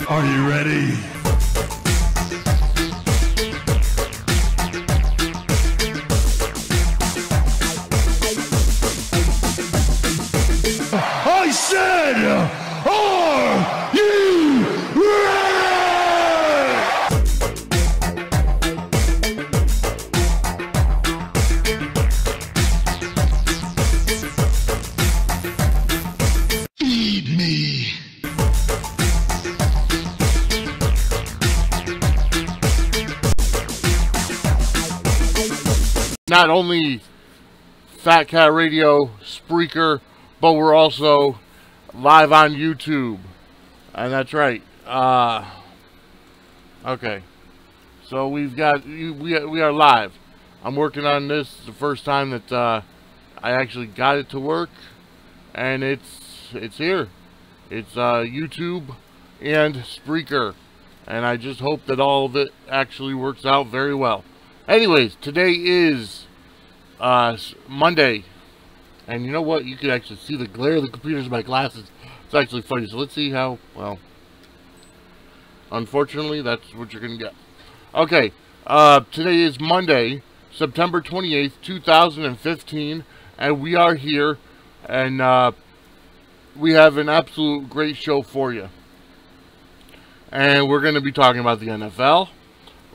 Are you ready? I said, are you ready? Feed me. Not only Fat Cat Radio, Spreaker, but we're also live on YouTube. And that's right. Okay. So we are live. I'm working on this. It's the first time that I actually got it to work, and it's here. It's YouTube and Spreaker, and I just hope that all of it actually works out very well. Anyways, today is Monday, and you know what? You can actually see the glare of the computers in my glasses. It's actually funny. So let's see how, well, unfortunately, that's what you're going to get. Okay, today is Monday, September 28th, 2015, and we are here, and we have an absolute great show for you. And we're going to be talking about the NFL.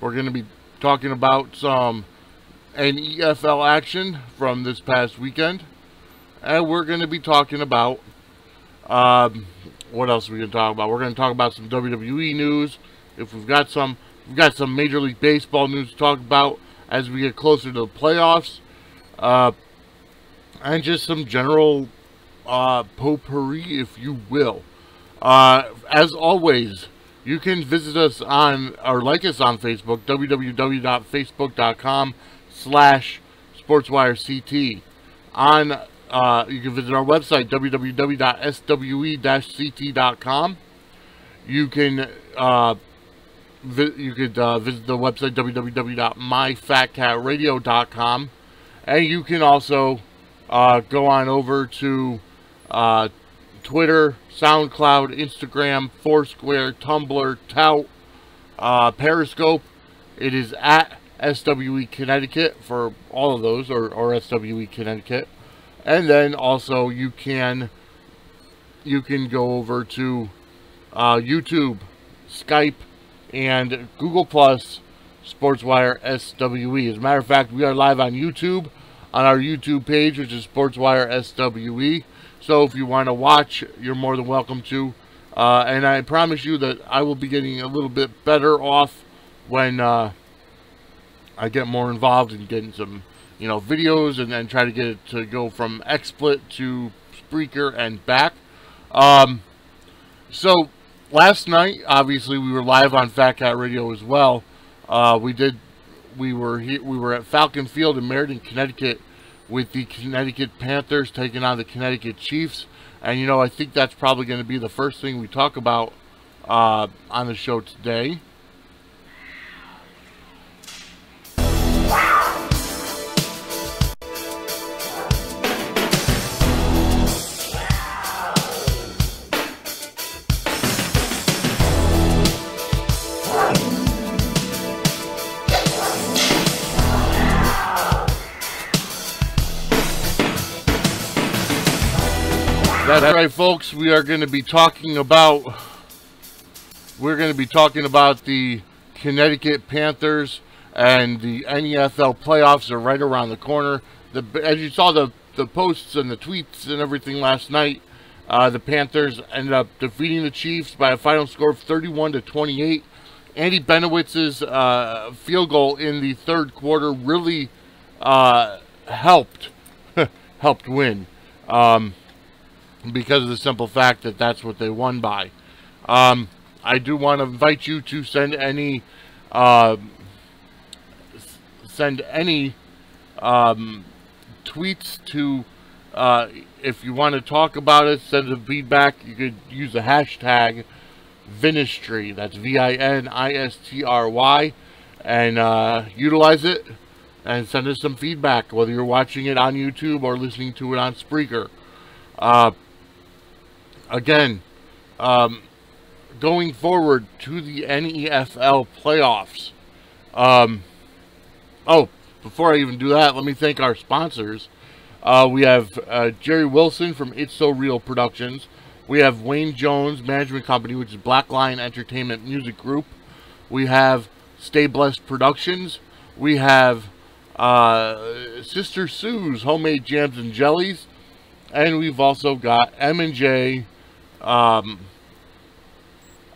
We're going to be talking about some NFL action from this past weekend. And we're going to be talking about, what else are we going to talk about? We're going to talk about some WWE news. If we've got some Major League Baseball news to talk about as we get closer to the playoffs. And just some general potpourri, if you will. As always, you can visit us on, or like us on Facebook, www.facebook.com/SportswireCT. You can visit our website, www.swe-ct.com. You can visit the website, www.myfatcatradio.com. And you can also go on over to Twitter, SoundCloud, Instagram, Foursquare, Tumblr, Tout, Periscope. It is at SWE Connecticut for all of those, or SWE Connecticut. And then also you can go over to YouTube, Skype, and Google Plus, SportswireSWE. As a matter of fact, we are live on YouTube, on our YouTube page, which is SportswireSWE. So if you want to watch, you're more than welcome to. And I promise you that I will be getting a little bit better off when I get more involved in getting some, videos, and then try to get it to go from XSplit to Spreaker and back. So last night, obviously, we were live on Fat Cat Radio as well. We were at Falcon Field in Meriden, Connecticut, with the Connecticut Panthers taking on the Connecticut Chiefs. And, I think that's probably going to be the first thing we talk about on the show today. That's right, folks. We are going to be talking about the Connecticut Panthers, and the NFL playoffs are right around the corner. As you saw the posts and the tweets and everything last night, the Panthers ended up defeating the Chiefs by a final score of 31-28. Andy Benowitz's field goal in the third quarter really helped win. Because of the simple fact that that's what they won by. I do want to invite you to send any tweets to, if you want to talk about it, send some feedback. You could use the hashtag Vinistry. That's VINISTRY, and utilize it and send us some feedback, whether you're watching it on YouTube or listening to it on Spreaker. Again, going forward to the NFL playoffs. Oh, before I even do that, let me thank our sponsors. We have Jerry Wilson from It's So Real Productions. We have Wayne Jones Management Company, which is Black Lion Entertainment Music Group. We have Stay Blessed Productions. We have Sister Sue's Homemade Jams and Jellies. And we've also got M&J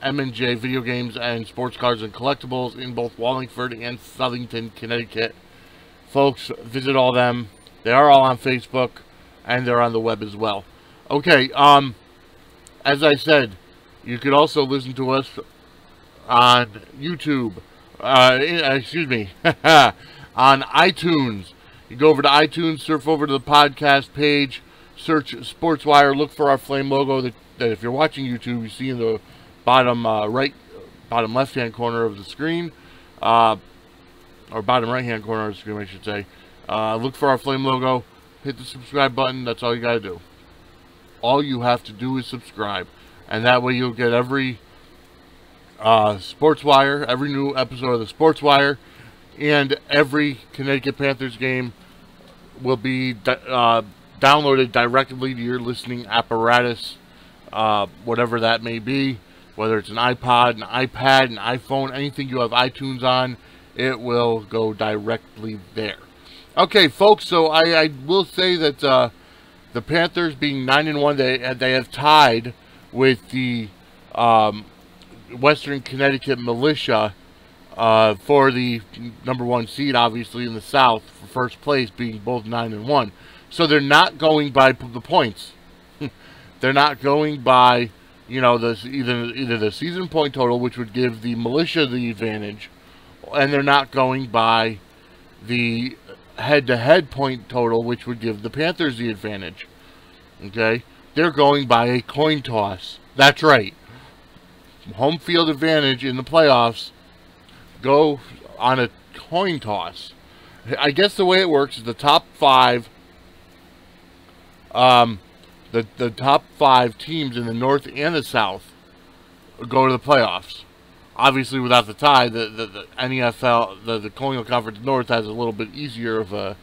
Video Games and Sports Cars and Collectibles in both Wallingford and Southington, Connecticut. Folks, visit all them. They are all on Facebook, and they're on the web as well. Okay, as I said, you could also listen to us on YouTube. Excuse me, on iTunes. You go over to iTunes, surf over to the podcast page, search SportsWire, look for our flame logo that if you're watching YouTube, you see in the bottom bottom left-hand corner of the screen, or bottom right-hand corner of the screen, I should say. Look for our flame logo, hit the subscribe button. That's all you got to do. All you have to do is subscribe, and that way you'll get every SportsWire, every new episode of the SportsWire, and every Connecticut Panthers game will be downloaded directly to your listening apparatus, whatever that may be, whether it's an iPod, an iPad, an iPhone, anything you have iTunes on, it will go directly there. Okay, folks, so I will say that the Panthers being 9-1, they have tied with the Western Connecticut Militia for the #1 seed, obviously, in the South, for first place, being both 9-1. So they're not going by the points. They're not going by, you know, either the season point total, which would give the Militia the advantage, and they're not going by the head-to-head point total, which would give the Panthers the advantage. Okay? They're going by a coin toss. That's right. Home field advantage in the playoffs go on a coin toss. I guess the way it works is the top five the top 5 teams in the North and the South go to the playoffs. Obviously, without the tie, the NFL, the Colonial Conference North has a little bit easier of a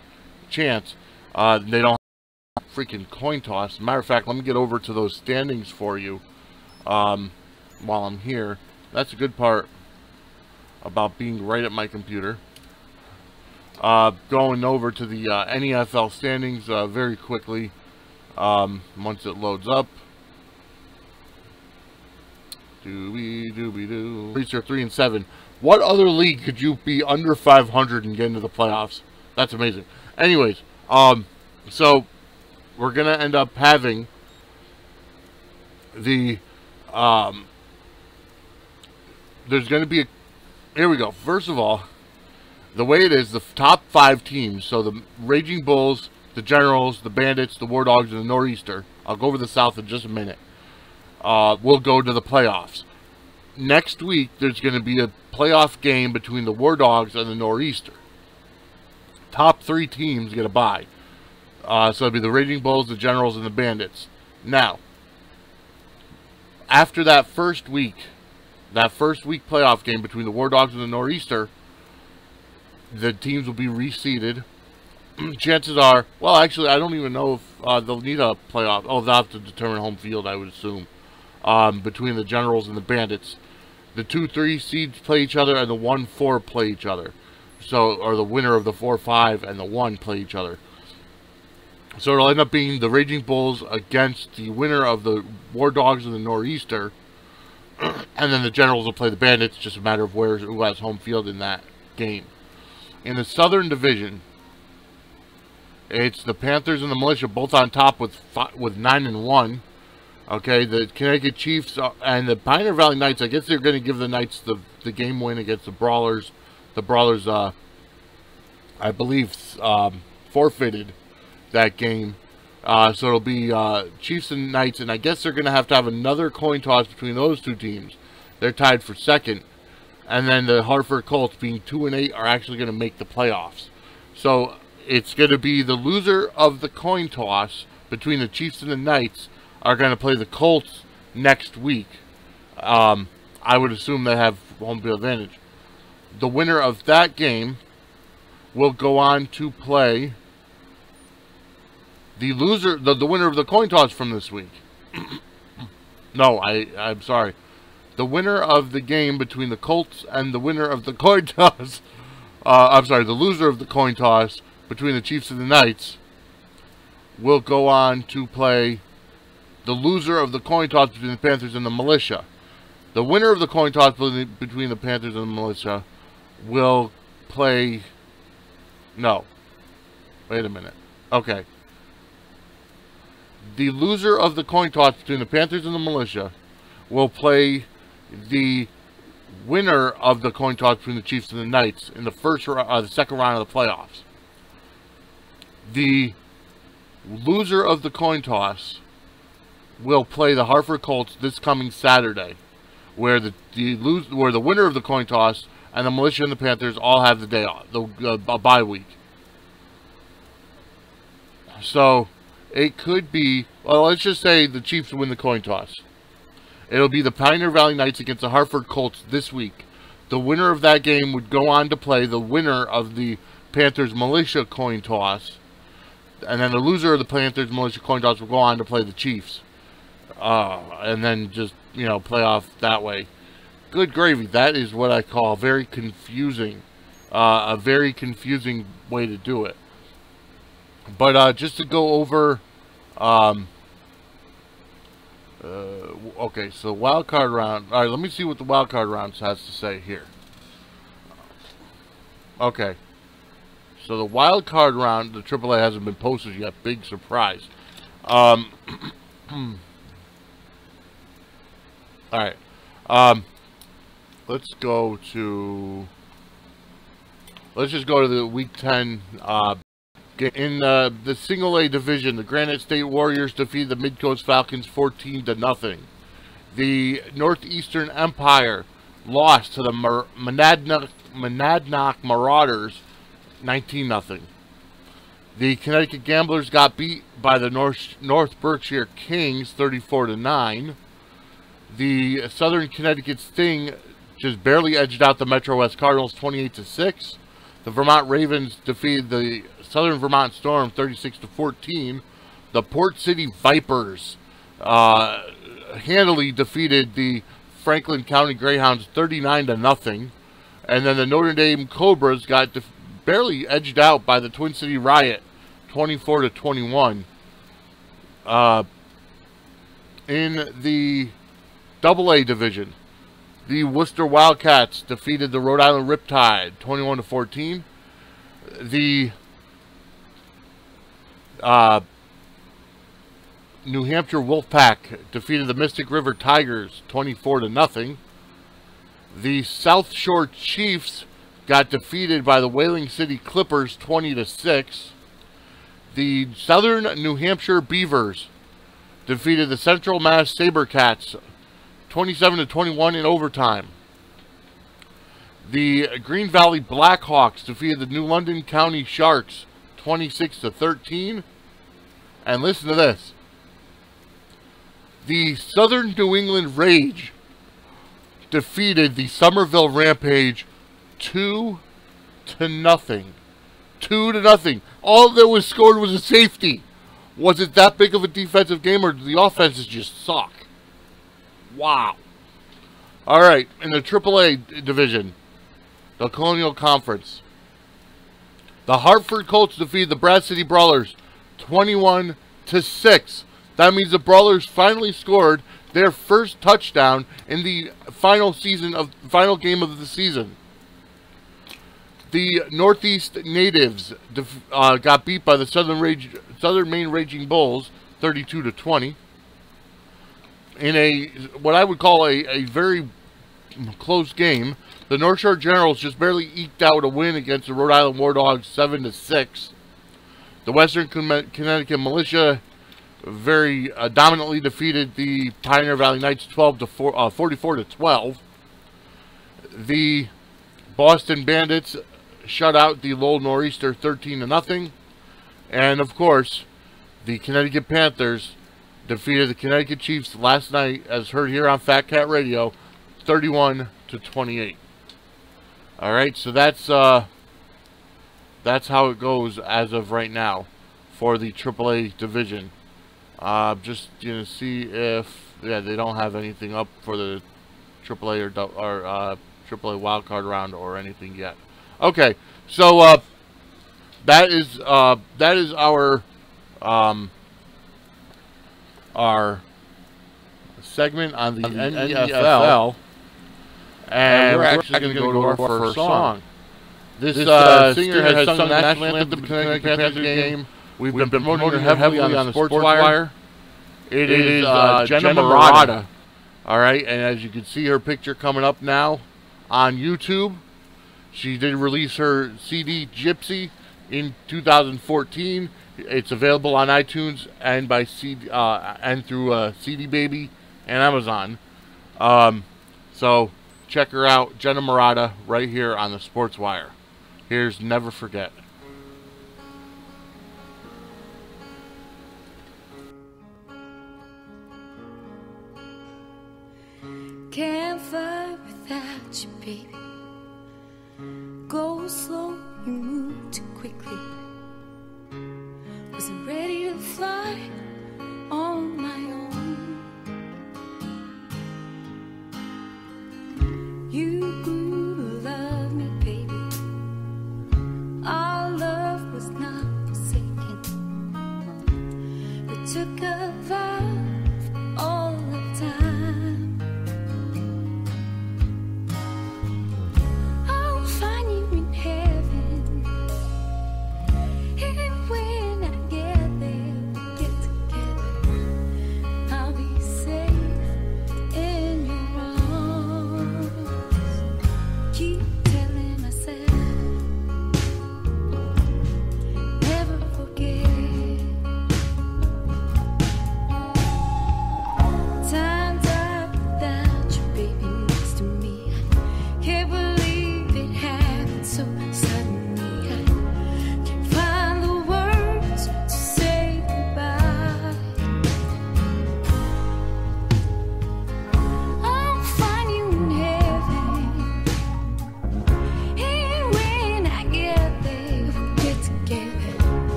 chance. They don't have a freaking coin toss. As a matter of fact, let me get over to those standings for you while I'm here. That's a good part about being right at my computer. Going over to the NFL standings very quickly once it loads up. Dooby-dooby-doo. Are 3-7. What other league could you be under 500 and get into the playoffs? That's amazing. Anyways, so we're gonna end up having the there's gonna be a, here we go. First of all, the way it is, the top 5 teams, so the Raging Bulls, the Generals, the Bandits, the War Dogs, and the Nor'easter, I'll go over the South in just a minute, will go to the playoffs. Next week, there's going to be a playoff game between the War Dogs and the Nor'easter. Top 3 teams get a bye. So it'll be the Raging Bulls, the Generals, and the Bandits. Now, after that first week playoff game between the War Dogs and the Nor'easter, the teams will be reseeded. Chances are, well, actually, I don't even know if they'll need a playoff. Oh, they'll have to determine home field, I would assume, between the Generals and the Bandits. The 2-3 seeds play each other, and the 1-4 play each other. So, or the winner of the 4-5 and the 1 play each other. So it'll end up being the Raging Bulls against the winner of the War Dogs and the Nor'easter, and then the Generals will play the Bandits. Just a matter of who has home field in that game. In the Southern Division, it's the Panthers and the Militia both on top with 9-1. Okay, the Connecticut Chiefs and the Pioneer Valley Knights, I guess they're going to give the Knights the game win against the Brawlers. The Brawlers, I believe, forfeited that game. So it'll be Chiefs and Knights, and I guess they're going to have another coin toss between those 2 teams. They're tied for second. And then the Hartford Colts, being 2-8, are actually going to make the playoffs. So it's going to be the loser of the coin toss between the Chiefs and the Knights are going to play the Colts next week. And I would assume they have home field advantage. The winner of that game will go on to play the loser, the winner of the coin toss from this week. No, I'm sorry. The winner of the game between the Colts and the winner of the coin toss, I'm sorry, the loser of the coin toss between the Chiefs and the Knights will go on to play the loser of the coin toss between the Panthers and the Militia. The winner of the coin toss between the Panthers and the Militia will play... No. Wait a minute. Okay. The loser of the coin toss between the Panthers and the Militia will play the winner of the coin toss between the Chiefs and the Knights in the second round of the playoffs. The loser of the coin toss will play the Hartford Colts this coming Saturday, where the winner of the coin toss and the Militia and the Panthers all have the day off, a bye week. So it could be, well, let's just say the Chiefs win the coin toss. It'll be the Pioneer Valley Knights against the Hartford Colts this week. The winner of that game would go on to play the winner of the Panthers Militia coin toss, and then the loser of the Panthers Militia coin toss will go on to play the Chiefs. And then just, play off that way. Good gravy. That is what I call a very confusing way to do it. But just to go over, okay, so wild card round. All right, let me see what the wild card rounds has to say here. Okay, so the wild card round, the AAA hasn't been posted yet. Big surprise. All right. Let's just go to the Week 10. In the Single A division, the Granite State Warriors defeated the Midcoast Falcons 14-0. The Northeastern Empire lost to the Monadnock Marauders 19-0. The Connecticut Gamblers got beat by the North Berkshire Kings 34-9. The Southern Connecticut Sting just barely edged out the Metro West Cardinals 28-6. The Vermont Ravens defeated the Southern Vermont Storm 36-14. The Port City Vipers handily defeated the Franklin County Greyhounds 39-0. And then the Notre Dame Cobras got barely edged out by the Twin City Riot 24-21. In the AA division, the Worcester Wildcats defeated the Rhode Island Riptide 21-14. The New Hampshire Wolfpack defeated the Mystic River Tigers 24-0. The South Shore Chiefs got defeated by the Whaling City Clippers 20-6. The Southern New Hampshire Beavers defeated the Central Mass Sabercats 27-21 in overtime. The Green Valley Blackhawks defeated the New London County Sharks 26-13. And listen to this. The Southern New England Rage defeated the Somerville Rampage 2-0. 2-0. All that was scored was a safety. Was it that big of a defensive game, or did the offenses just suck? Wow. All right, in the AAA division, the Colonial Conference, the Hartford Colts defeated the Brad City Brawlers 21-6. That means the Brawlers finally scored their first touchdown in the final game of the season. The Northeast Natives got beat by the Southern Maine Raging Bulls 32-20. In what I would call a very close game, the North Shore Generals just barely eked out a win against the Rhode Island War Dogs 7-6. The Western Connecticut Militia very dominantly defeated the Pioneer Valley Knights 44-12. The Boston Bandits shut out the Lowell Nor'easter 13-0. And of course, the Connecticut Panthers defeated the Connecticut Chiefs last night, as heard here on Fat Cat Radio, 31-28. All right, so that's how it goes as of right now for the AAA division. Just see if they don't have anything up for the AAA or AAA wildcard round or anything yet. Okay, so that is our segment on the NFL, and we're actually going to go to our first song. This singer has sung the national anthem of the Connecticut Panthers game. We've been promoting her heavily on the SportsWire. It is Jenna Marotta. All right, and as you can see her picture coming up now on YouTube. She did release her CD Gypsy in 2014. It's available on iTunes and by CD and through CD Baby and Amazon. So check her out, Jenna Marotta, right here on the SportsWire. Here's Never Forget. Can't fly without you, baby. Go slow, you move too quickly. Wasn't ready to fly on my own. You grew to love me, baby. Our love was not forsaken. We took a vow all the time.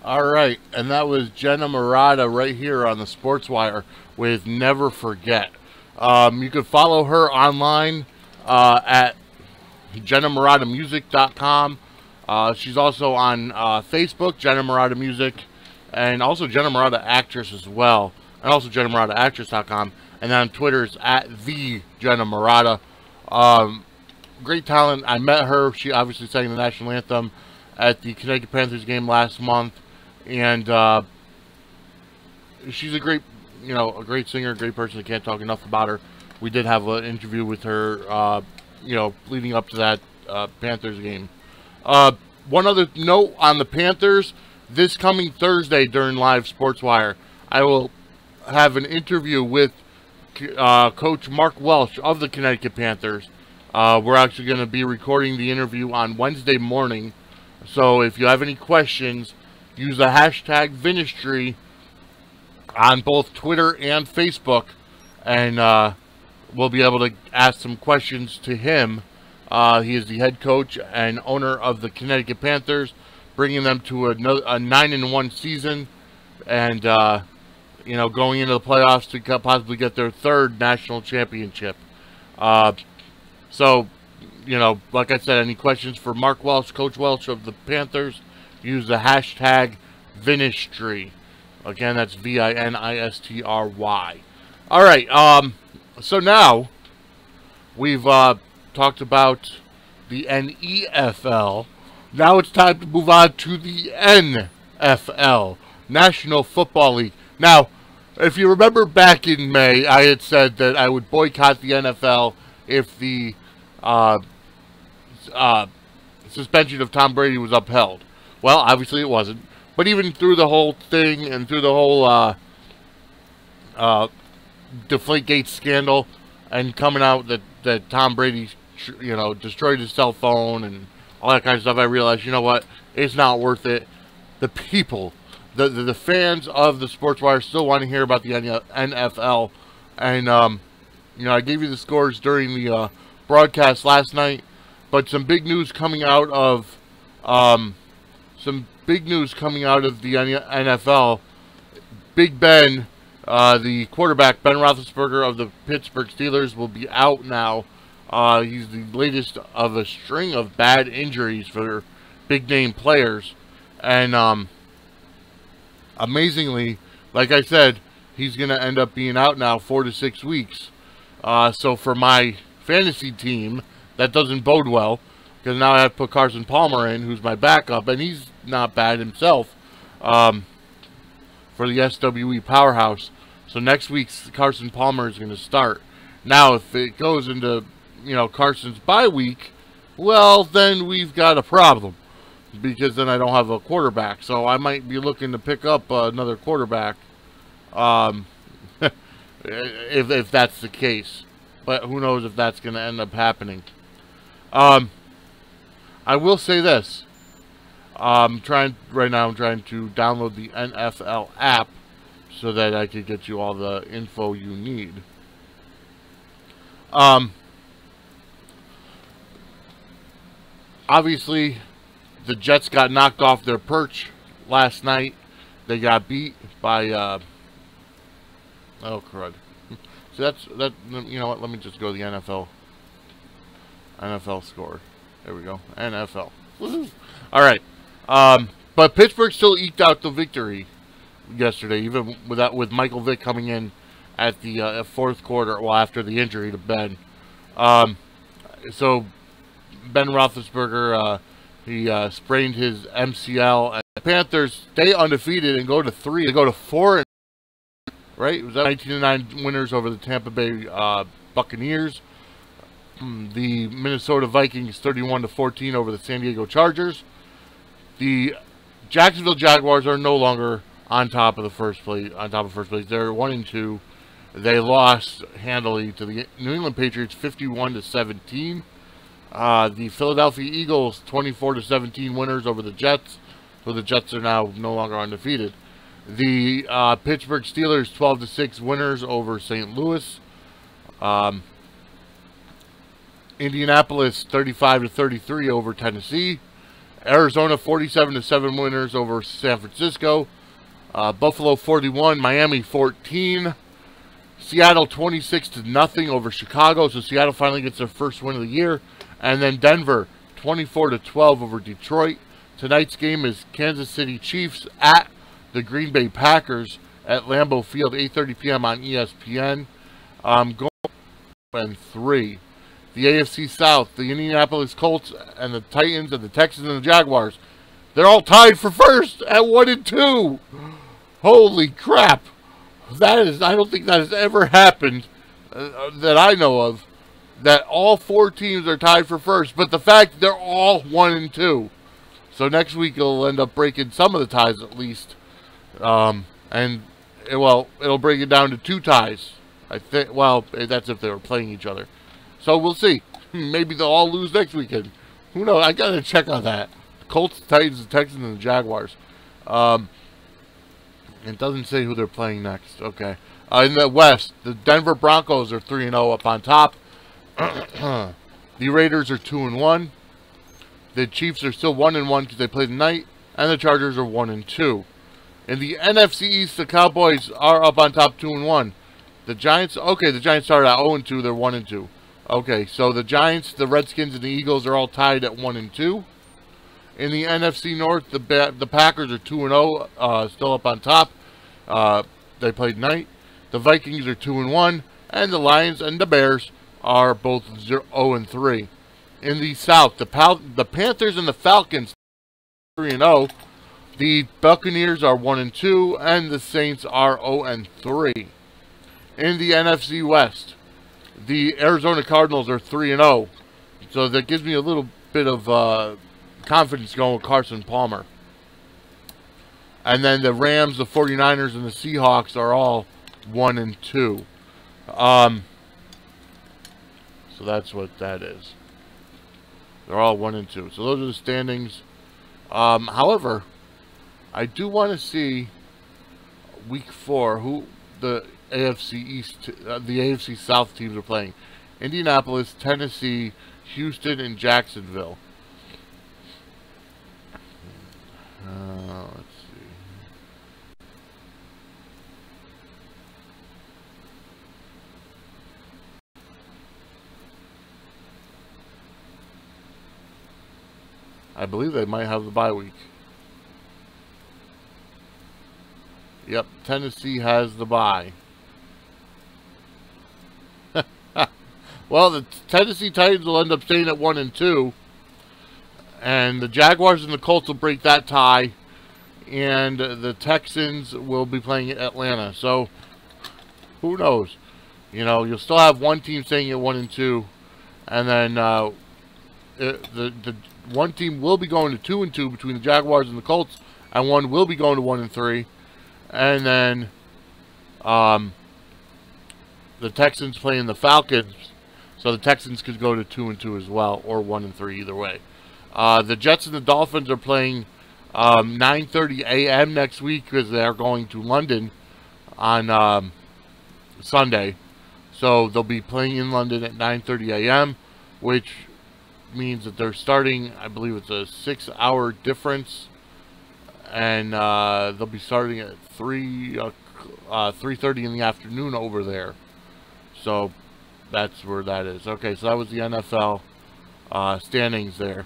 Alright, and that was Jenna Marotta right here on the SportsWire with Never Forget. You can follow her online at JennaMurataMusic.com. She's also on Facebook, Jenna Murata Music, and also Jenna Murata Actress as well, and also JennaMurataActress.com. And then on Twitter is at the Jenna Murata. Great talent. I met her. She obviously sang the national anthem at the Connecticut Panthers game last month, and she's a great, a great singer, a great person. I can't talk enough about her. We did have an interview with her, leading up to that Panthers game. One other note on the Panthers: this coming Thursday during Live SportsWire, I will have an interview with Coach Mark Welsh of the Connecticut Panthers. We're actually going to be recording the interview on Wednesday morning. So if you have any questions, use the hashtag Vinistry on both Twitter and Facebook, and we'll be able to ask some questions to him. He is the head coach and owner of the Connecticut Panthers, bringing them to a 9-1 season, and going into the playoffs to possibly get their third national championship. So, like I said, any questions for Mark Welsh, Coach Welsh of the Panthers, use the hashtag Vinistry. Again, that's VINISTRY. All right, so now we've talked about the NEFL. Now it's time to move on to the NFL, National Football League. Now, if you remember back in May, I had said that I would boycott the NFL if the suspension of Tom Brady was upheld. Well, obviously it wasn't. But even through the whole thing and through the whole Deflategate scandal and coming out that Tom Brady, destroyed his cell phone and all that kind of stuff, I realized, you know what? It's not worth it. The people, the fans of the SportsWire still want to hear about the NFL. And, I gave you the scores during the broadcast last night, but some big news coming out of the NFL. Big Ben, the quarterback, Ben Roethlisberger of the Pittsburgh Steelers, will be out now. He's the latest of a string of bad injuries for big-name players. And amazingly, like I said, he's going to end up being out now 4 to 6 weeks. So for my fantasy team, that doesn't bode well, because now I have to put Carson Palmer in, who's my backup, and he's not bad himself, for the SWE powerhouse. So next week's Carson Palmer is going to start. Now, if it goes into, Carson's bye week, well, then we've got a problem, because then I don't have a quarterback. So I might be looking to pick up another quarterback, if that's the case. But who knows if that's going to end up happening. I will say this. I'm trying to download the NFL app so that I could get you all the info you need. Obviously, the Jets got knocked off their perch last night. They got beat by, oh crud. So you know what, let me just go to the NFL score. There we go, NFL. Woohoo! All right. But Pittsburgh still eked out the victory yesterday, even with Michael Vick coming in at the fourth quarter, well, after the injury to Ben. So Ben Roethlisberger, he sprained his MCL, and the Panthers stay undefeated and go to 3. They go to 4. Right? It was 19-9 winners over the Tampa Bay Buccaneers. The Minnesota Vikings 31-14 over the San Diego Chargers. The Jacksonville Jaguars are no longer on top of first place. They're 1-2. They lost handily to the New England Patriots 51-17. The Philadelphia Eagles 24-17 winners over the Jets. So the Jets are now no longer undefeated. The Pittsburgh Steelers 12-6 winners over St. Louis. Indianapolis 35-33 over Tennessee. Arizona 47-7 winners over San Francisco. Buffalo 41, Miami 14. Seattle 26-0 over Chicago, so Seattle finally gets their first win of the year. And then Denver 24-12 over Detroit. Tonight's game is Kansas City Chiefs at the Green Bay Packers at Lambeau Field, 8:30 p.m. on ESPN. Going 3. The AFC South, the Indianapolis Colts and the Titans and the Texans and the Jaguars, they're all tied for first at 1-2. Holy crap! That is, I don't think that has ever happened that I know of, that all 4 teams are tied for first. But the fact that they're all 1-2, so next week it'll end up breaking some of the ties at least, and it'll break it down to 2 ties. I think. Well, that's if they were playing each other. So we'll see. Maybe they'll all lose next weekend. Who knows? I gotta check on that. The Colts, the Titans, the Texans, and the Jaguars. It doesn't say who they're playing next. Okay. In the West, the Denver Broncos are 3-0 up on top. The Raiders are 2-1. The Chiefs are still 1-1 because they play tonight, and the Chargers are 1-2. In the NFC East, the Cowboys are up on top 2-1. The Giants, okay, the Giants started at 0-2. They're 1-2. Okay, so the Giants, the Redskins, and the Eagles are all tied at 1-2. In the NFC North, the Packers are 2-0, still up on top. They played tonight. The Vikings are 2-1, and the Lions and the Bears are both 0-3. In the South, the Panthers and the Falcons 3-0. The Buccaneers are 1-2, and the Saints are 0-3. In the NFC West, the Arizona Cardinals are 3-0, so that gives me a little bit of confidence going with Carson Palmer. And then the Rams, the 49ers, and the Seahawks are all 1-2. So that's what that is. They're all 1-2. So those are the standings. However, I do want to see week 4 who the AFC East, the AFC South teams are playing. Indianapolis, Tennessee, Houston, and Jacksonville. Let's see. I believe they might have the bye week. Yep, Tennessee has the bye. Well, the Tennessee Titans will end up staying at 1-2. And the Jaguars and the Colts will break that tie. And the Texans will be playing at Atlanta. So, who knows? You know, you'll still have one team staying at 1-2. And then the one team will be going to 2-2 between the Jaguars and the Colts. And one will be going to 1-3. And then the Texans playing the Falcons. So the Texans could go to 2-2 as well, or 1-3 either way. The Jets and the Dolphins are playing 9:30 a.m. next week because they are going to London on Sunday. So they'll be playing in London at 9:30 a.m., which means that they're starting, I believe it's a 6-hour difference. And they'll be starting at 3:30 in the afternoon over there. So that's where that is. Okay, so that was the NFL standings there.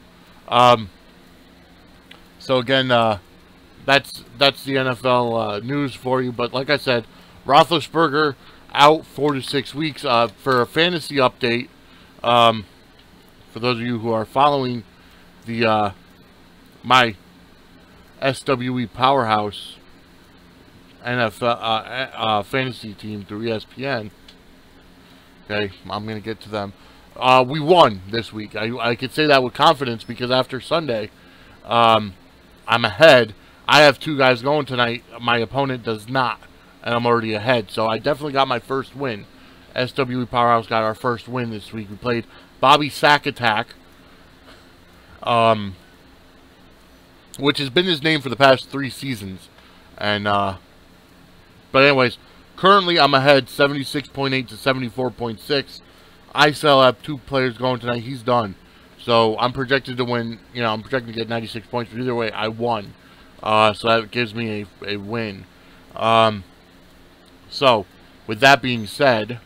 So again, that's the NFL news for you. But like I said, Roethlisberger out 4 to 6 weeks. For a fantasy update, for those of you who are following the my SWE Powerhouse NFL fantasy team through ESPN. Okay, I'm going to get to them. We won this week. I could say that with confidence because after Sunday, I'm ahead. I have 2 guys going tonight. My opponent does not, and I'm already ahead. So I definitely got my first win. SWE Powerhouse got our first win this week. We played Bobby Sack Attack, which has been his name for the past 3 seasons. And but anyways, currently I'm ahead 76.8 to 74.6. I still have 2 players going tonight. He's done. So I'm projected to win. You know, I'm projected to get 96 points. But either way, I won. So that gives me a win. So with that being said,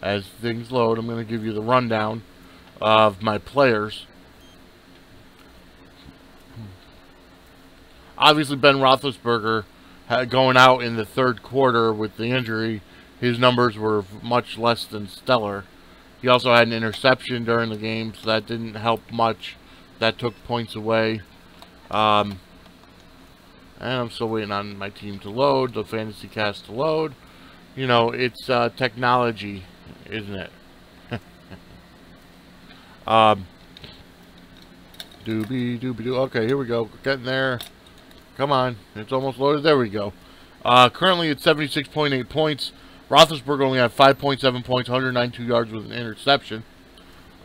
as things load, I'm going to give you the rundown of my players. Obviously, Ben Roethlisberger going out in the third quarter with the injury, his numbers were much less than stellar. He also had an interception during the game, so that didn't help much. That took points away. And I'm still waiting on my team to load, the fantasy cast to load. You know, it's technology, isn't it? Doobie-doo. Okay, here we go. Getting there. Come on. It's almost loaded. There we go. Currently at 76.8 points. Roethlisberger only had 5.7 points, 192 yards with an interception.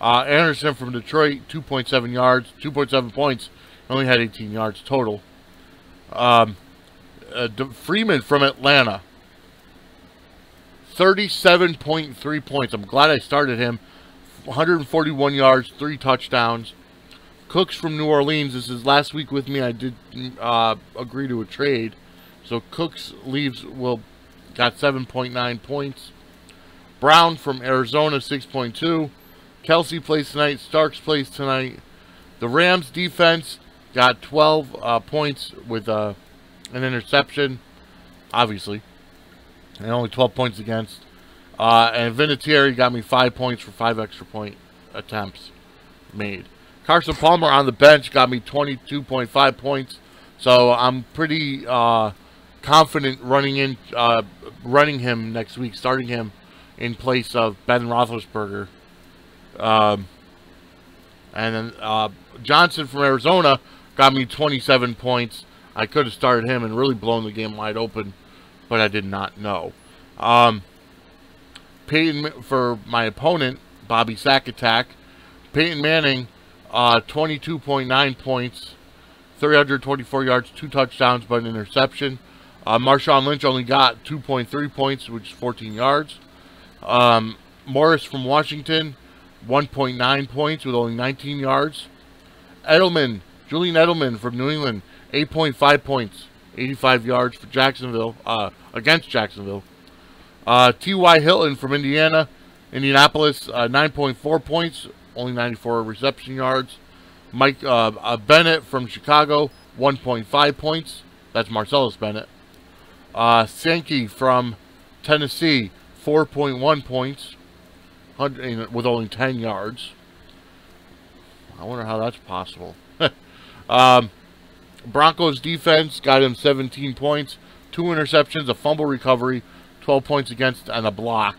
Anderson from Detroit, 2.7 yards, 2.7 points, only had 18 yards total. Freeman from Atlanta, 37.3 points. I'm glad I started him. 141 yards, 3 touchdowns. Cooks from New Orleans, this is last week with me. I did agree to a trade. So Cooks got 7.9 points. Brown from Arizona, 6.2. Kelsey plays tonight. Starks plays tonight. The Rams defense got 12 points with an interception, obviously, and only 12 points against. And Vinatieri got me 5 points for 5 extra point attempts made. Carson Palmer on the bench got me 22.5 points. So I'm pretty confident running him next week, starting him in place of Ben Roethlisberger. And then Johnson from Arizona got me 27 points. I could have started him and really blown the game wide open, but I did not know. Peyton for my opponent, Bobby Sack Attack. Peyton Manning, 22.9 points, 324 yards, 2 touchdowns, but an interception. Marshawn Lynch only got 2.3 points, which is 14 yards. Morris from Washington, 1.9 points with only 19 yards. Julian Edelman from New England, 8.5 points, 85 yards for Jacksonville, against Jacksonville. T.Y. Hilton from Indianapolis, 9.4 points, only 94 reception yards. Mike Bennett from Chicago, 1.5 points. That's Marcellus Bennett. Sankey from Tennessee, 4.1 points, with only 10 yards. I wonder how that's possible. Broncos defense got him 17 points, 2 interceptions, a fumble recovery, 12 points against, and a block.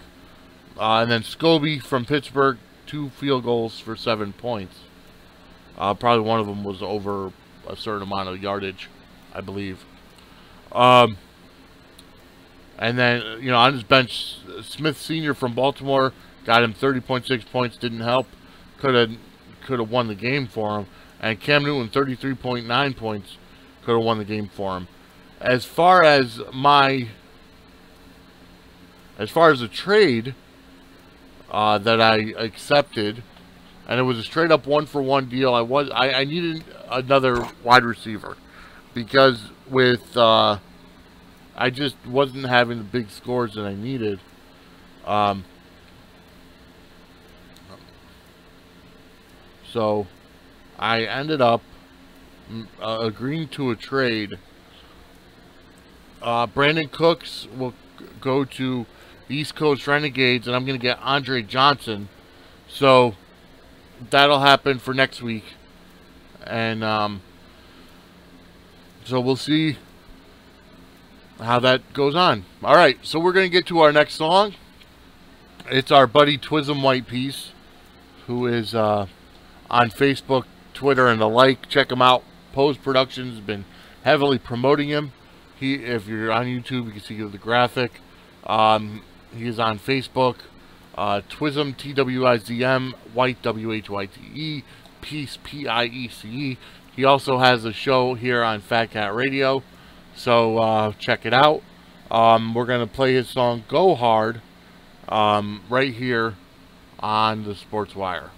And then Scobie from Pittsburgh, 2 field goals for 7 points. Probably one of them was over a certain amount of yardage, I believe. And then, you know, on his bench, Smith Sr. from Baltimore got him 30.6 points, didn't help. Could have won the game for him. And Cam Newton, 33.9 points, could have won the game for him. As far as the trade that I accepted, and it was a straight up 1-for-1 deal. I needed another wide receiver because with I just wasn't having the big scores that I needed. So I ended up agreeing to a trade. Brandon Cooks will go to the East Coast Renegades, and I'm going to get Andre Johnson. So that'll happen for next week. And so we'll see how that goes on. All right, so we're going to get to our next song. It's our buddy Twism White Piece, who is on Facebook, Twitter, and the like. Check him out. Pose Productions has been heavily promoting him. If you're on YouTube, you can see the graphic. He is on Facebook. Twism, Twizm, White, Whyte, Peace, Piece. He also has a show here on Fat Cat Radio. So check it out. We're going to play his song Go Hard right here on the Sports Wire.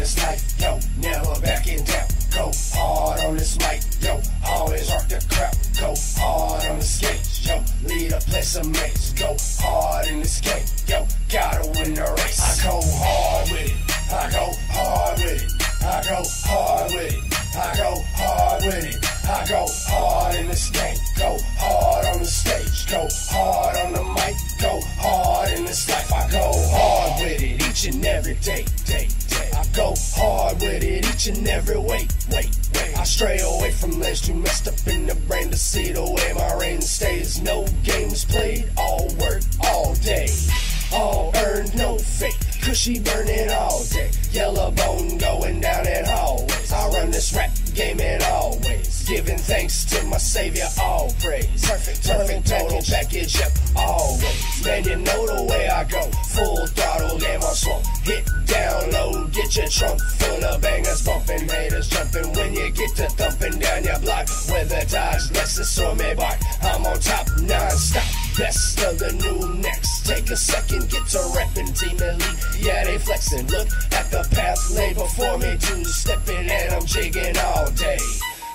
this life, yo, never backing down. Go hard on this mic, yo, always rock the crowd. Go hard on the stage, yo, lead a place of mates. Go hard in this game, yo, gotta win the race. I go hard with it, I go hard with it, I go hard with it, I go hard with it, I go hard in this game. Go hard on the stage, go hard on the mic, go hard in this life. I go hard with it each and every day. I go hard with it each and every way. I stray away from lanes too messed up in the brain to see the way my reign stays. No games played, all work all day. All earned, no fake. Cushy burning all day. Yellow bone going down in hallways. I run this rap game in always. Giving thanks to my savior, all praise. Perfect total package, yep, always. Man, you know the way I go. Full throttle, game on swamp. Hit down low, get your trunk full of bangers, bumping, haters jumping. When you get to thumping down your block with a Dodge Lexus or Maybach, I'm on top non-stop. Best of the new next. Take a second, get to reppin' Team Elite. Yeah, they flexin'. Look at the path laid before me. Two-stepping and I'm jigging all day.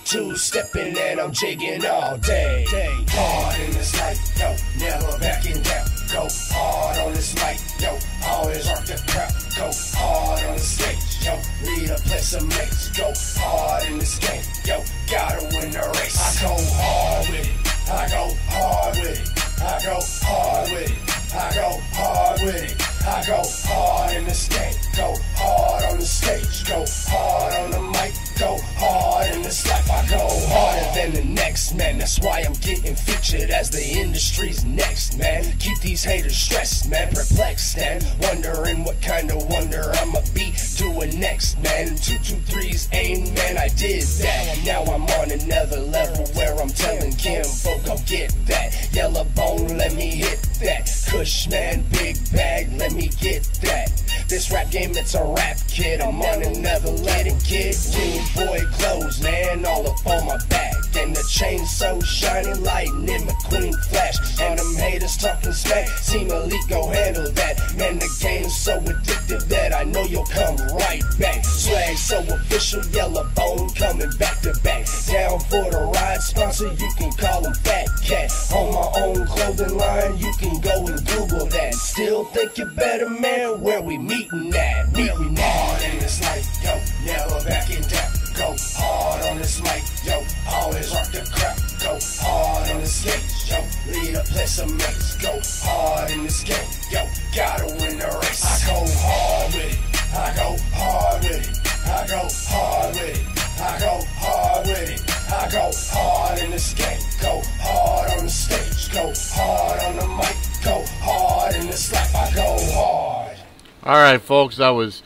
Two-stepping and I'm jigging all day. Hard in this life, yo, never backing down. Go hard on this mic, yo, always rock the crowd. Go hard on the stage, yo, lead a place of mates. Go hard in this game, yo, gotta win the race. I go hard with it, I go hard with it, I go hard with it, I go hard with it, I go hard in this game. Go hard on the stage, go hard on the mic, go hard in this life. I go harder than the next man. That's why I'm getting featured as the industry's next man. Keep these haters stressed, man, perplexed and wondering what kind of wonder I'ma be doing next, man. 223's aim, man, I did that. Now I'm on another level where I'm telling Kim folk, go get that. Yellow bone, let me hit that. Kush, man, big bag, let me get that. This rap game, it's a rap, kid. I'm on another letting kid. Teen boy clothes, man, all up on my back. And the chain so shiny, lightning McQueen flash. And them haters talking smack. Team Elite, go handle that. Man, the game's so addictive that I know you'll come right back. Swag so official, yellow bone coming back to back. Down for the ride, sponsor, you can call him Fat Cat. On my own clothing line, you can go and Google that. Still think you're better, man, where we meeting at? Meeting hard in this life, yo, never backing down. Go hard on this mic, yo, always rock the crowd. Go hard on the stage, yo, lead a place of mates. Go hard in this game, yo, gotta win the race. I go hard with it, I go hard with it, I go hard with it, I go hard with it, I go hard in this game. Go hard on the stage, go hard on the mic, go hard in this life. I go hard. All right, folks, that was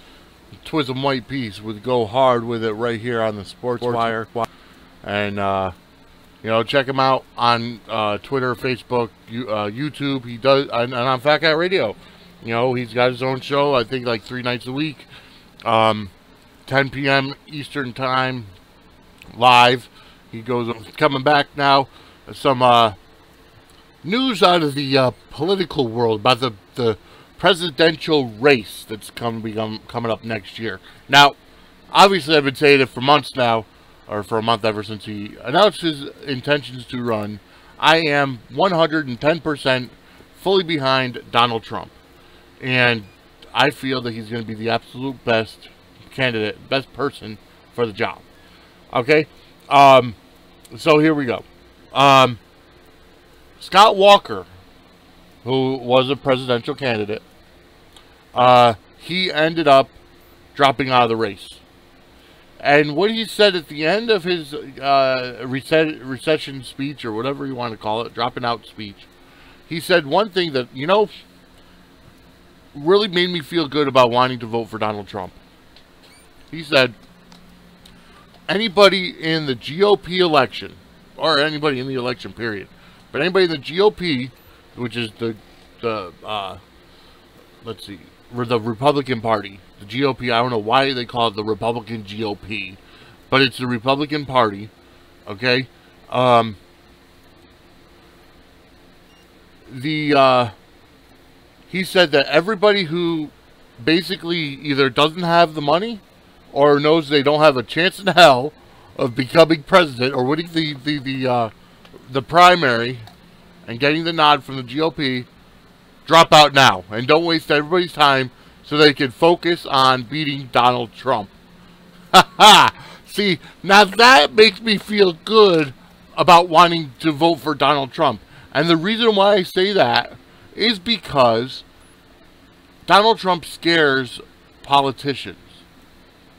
Twism White Piece with Go Hard With It right here on the Sports Wire. And, you know, check him out on Twitter, Facebook, YouTube. He does, and on Fat Cat Radio. You know, he's got his own show, I think, like 3 nights a week. 10 p.m. Eastern Time, live. He goes, coming back now. Some news out of the political world about the presidential race that's coming up next year. Now, obviously, I've been saying it for months now, or for a month ever since he announced his intentions to run. I am 110% fully behind Donald Trump, and I feel that he's going to be the absolute best candidate, best person for the job. Okay, so here we go. Scott Walker, who was a presidential candidate, he ended up dropping out of the race. And what he said at the end of his recession speech, or whatever you want to call it, dropping out speech, he said one thing that, you know, really made me feel good about wanting to vote for Donald Trump. He said, anybody in the GOP election, or anybody in the election period, but anybody in the GOP, which is let's see, the Republican Party, the GOP, I don't know why they call it the Republican GOP, but it's the Republican Party, okay? He said that everybody who basically either doesn't have the money or knows they don't have a chance in hell of becoming president or winning the primary and getting the nod from the GOP, drop out now and don't waste everybody's time so they can focus on beating Donald Trump. Ha ha! See, now that makes me feel good about wanting to vote for Donald Trump. And the reason why I say that is because Donald Trump scares politicians.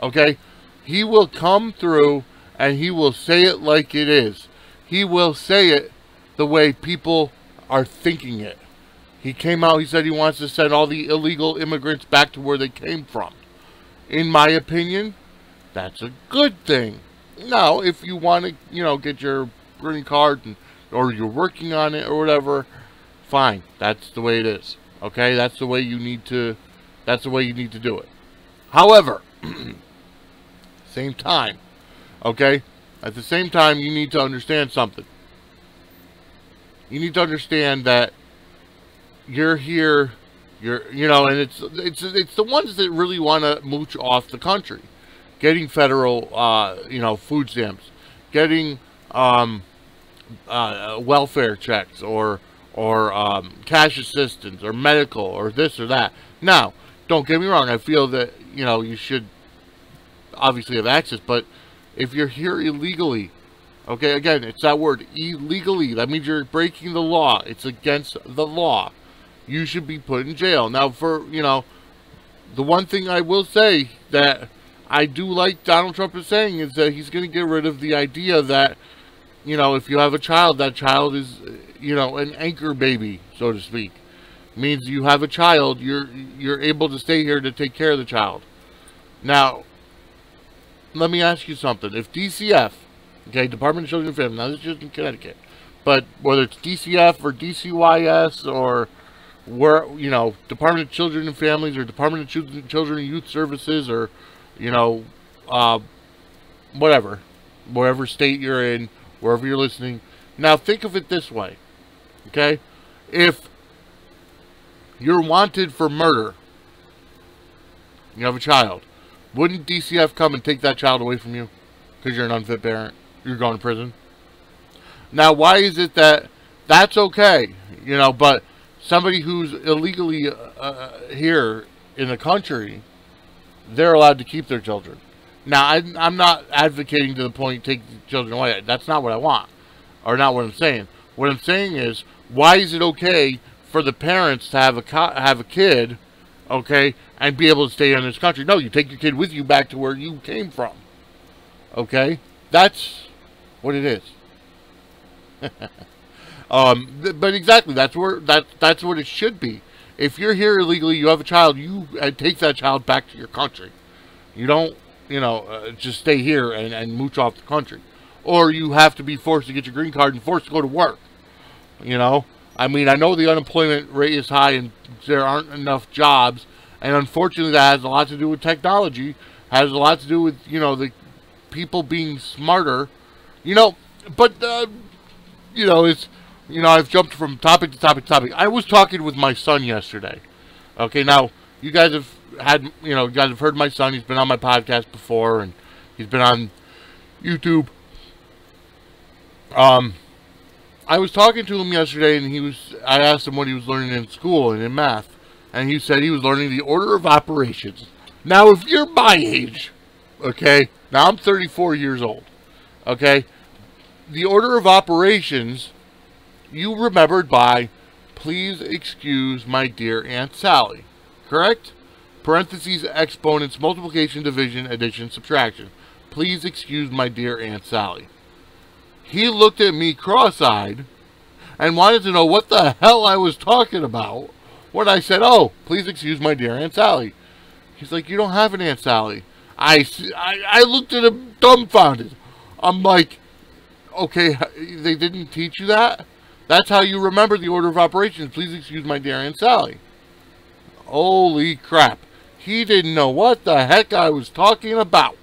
Okay? He will come through and he will say it like it is. He will say it the way people are thinking it. He came out, he said he wants to send all the illegal immigrants back to where they came from. In my opinion, that's a good thing. Now, if you want to, you know, get your green card or you're working on it or whatever, fine. That's the way it is. Okay? That's the way you need to do it. However, same time, okay? At the same time, you need to understand something. You need to understand that you're here, you know, and it's the ones that really want to mooch off the country, getting federal, you know, food stamps, getting welfare checks or cash assistance or medical or this or that. Now, don't get me wrong. I feel that, you know, you should obviously have access, but if you're here illegally, okay, again, it's that word, illegally. That means you're breaking the law. It's against the law. You should be put in jail. Now, for, you know, the one thing I will say that I do like Donald Trump is saying is that he's going to get rid of the idea that, you know, if you have a child, that child is, you know, an anchor baby, so to speak. Means you have a child, you're able to stay here to take care of the child. Now, let me ask you something. If DCF, okay, Department of Children and Families, now this is just in Connecticut, but whether it's DCF or DCYS or where, you know, Department of Children and Families or Department of Children and Youth Services or, you know, whatever, wherever state you're in, wherever you're listening. Now think of it this way, okay? If you're wanted for murder, you have a child, wouldn't DCF come and take that child away from you because you're an unfit parent? You're going to prison. Now, why is it that that's okay, you know, but somebody who's illegally here in the country, they're allowed to keep their children? Now, I'm not advocating to the point take the children away. That's not what I want, or not what I'm saying. What I'm saying is, why is it okay for the parents to have a kid, okay, and be able to stay in this country? No, you take your kid with you back to where you came from. Okay, that's what it is. But exactly, that's what it should be. If you're here illegally, you have a child, you take that child back to your country. You don't, you know, just stay here and mooch off the country. Or you have to be forced to get your green card and forced to go to work. You know, I mean, I know the unemployment rate is high and there aren't enough jobs, and unfortunately that has a lot to do with technology, has a lot to do with, you know, the people being smarter, you know, but, you know, it's, you know, I've jumped from topic to topic to topic. I was talking with my son yesterday. Okay, now, you guys have had, you know, you guys have heard my son. He's been on my podcast before, and he's been on YouTube. I was talking to him yesterday, and I asked him what he was learning in school and in math, and he said he was learning the order of operations. Now, if you're my age, okay, now I'm 34 years old, okay, the order of operations you remembered by, please excuse my dear Aunt Sally, correct? Parentheses, exponents, multiplication, division, addition, subtraction. Please excuse my dear Aunt Sally. He looked at me cross-eyed and wanted to know what the hell I was talking about when I said, oh, please excuse my dear Aunt Sally. He's like, you don't have an Aunt Sally. I looked at him dumbfounded. I'm like, okay, they didn't teach you that? That's how you remember the order of operations. Please excuse my dear Aunt Sally. Holy crap. He didn't know what the heck I was talking about.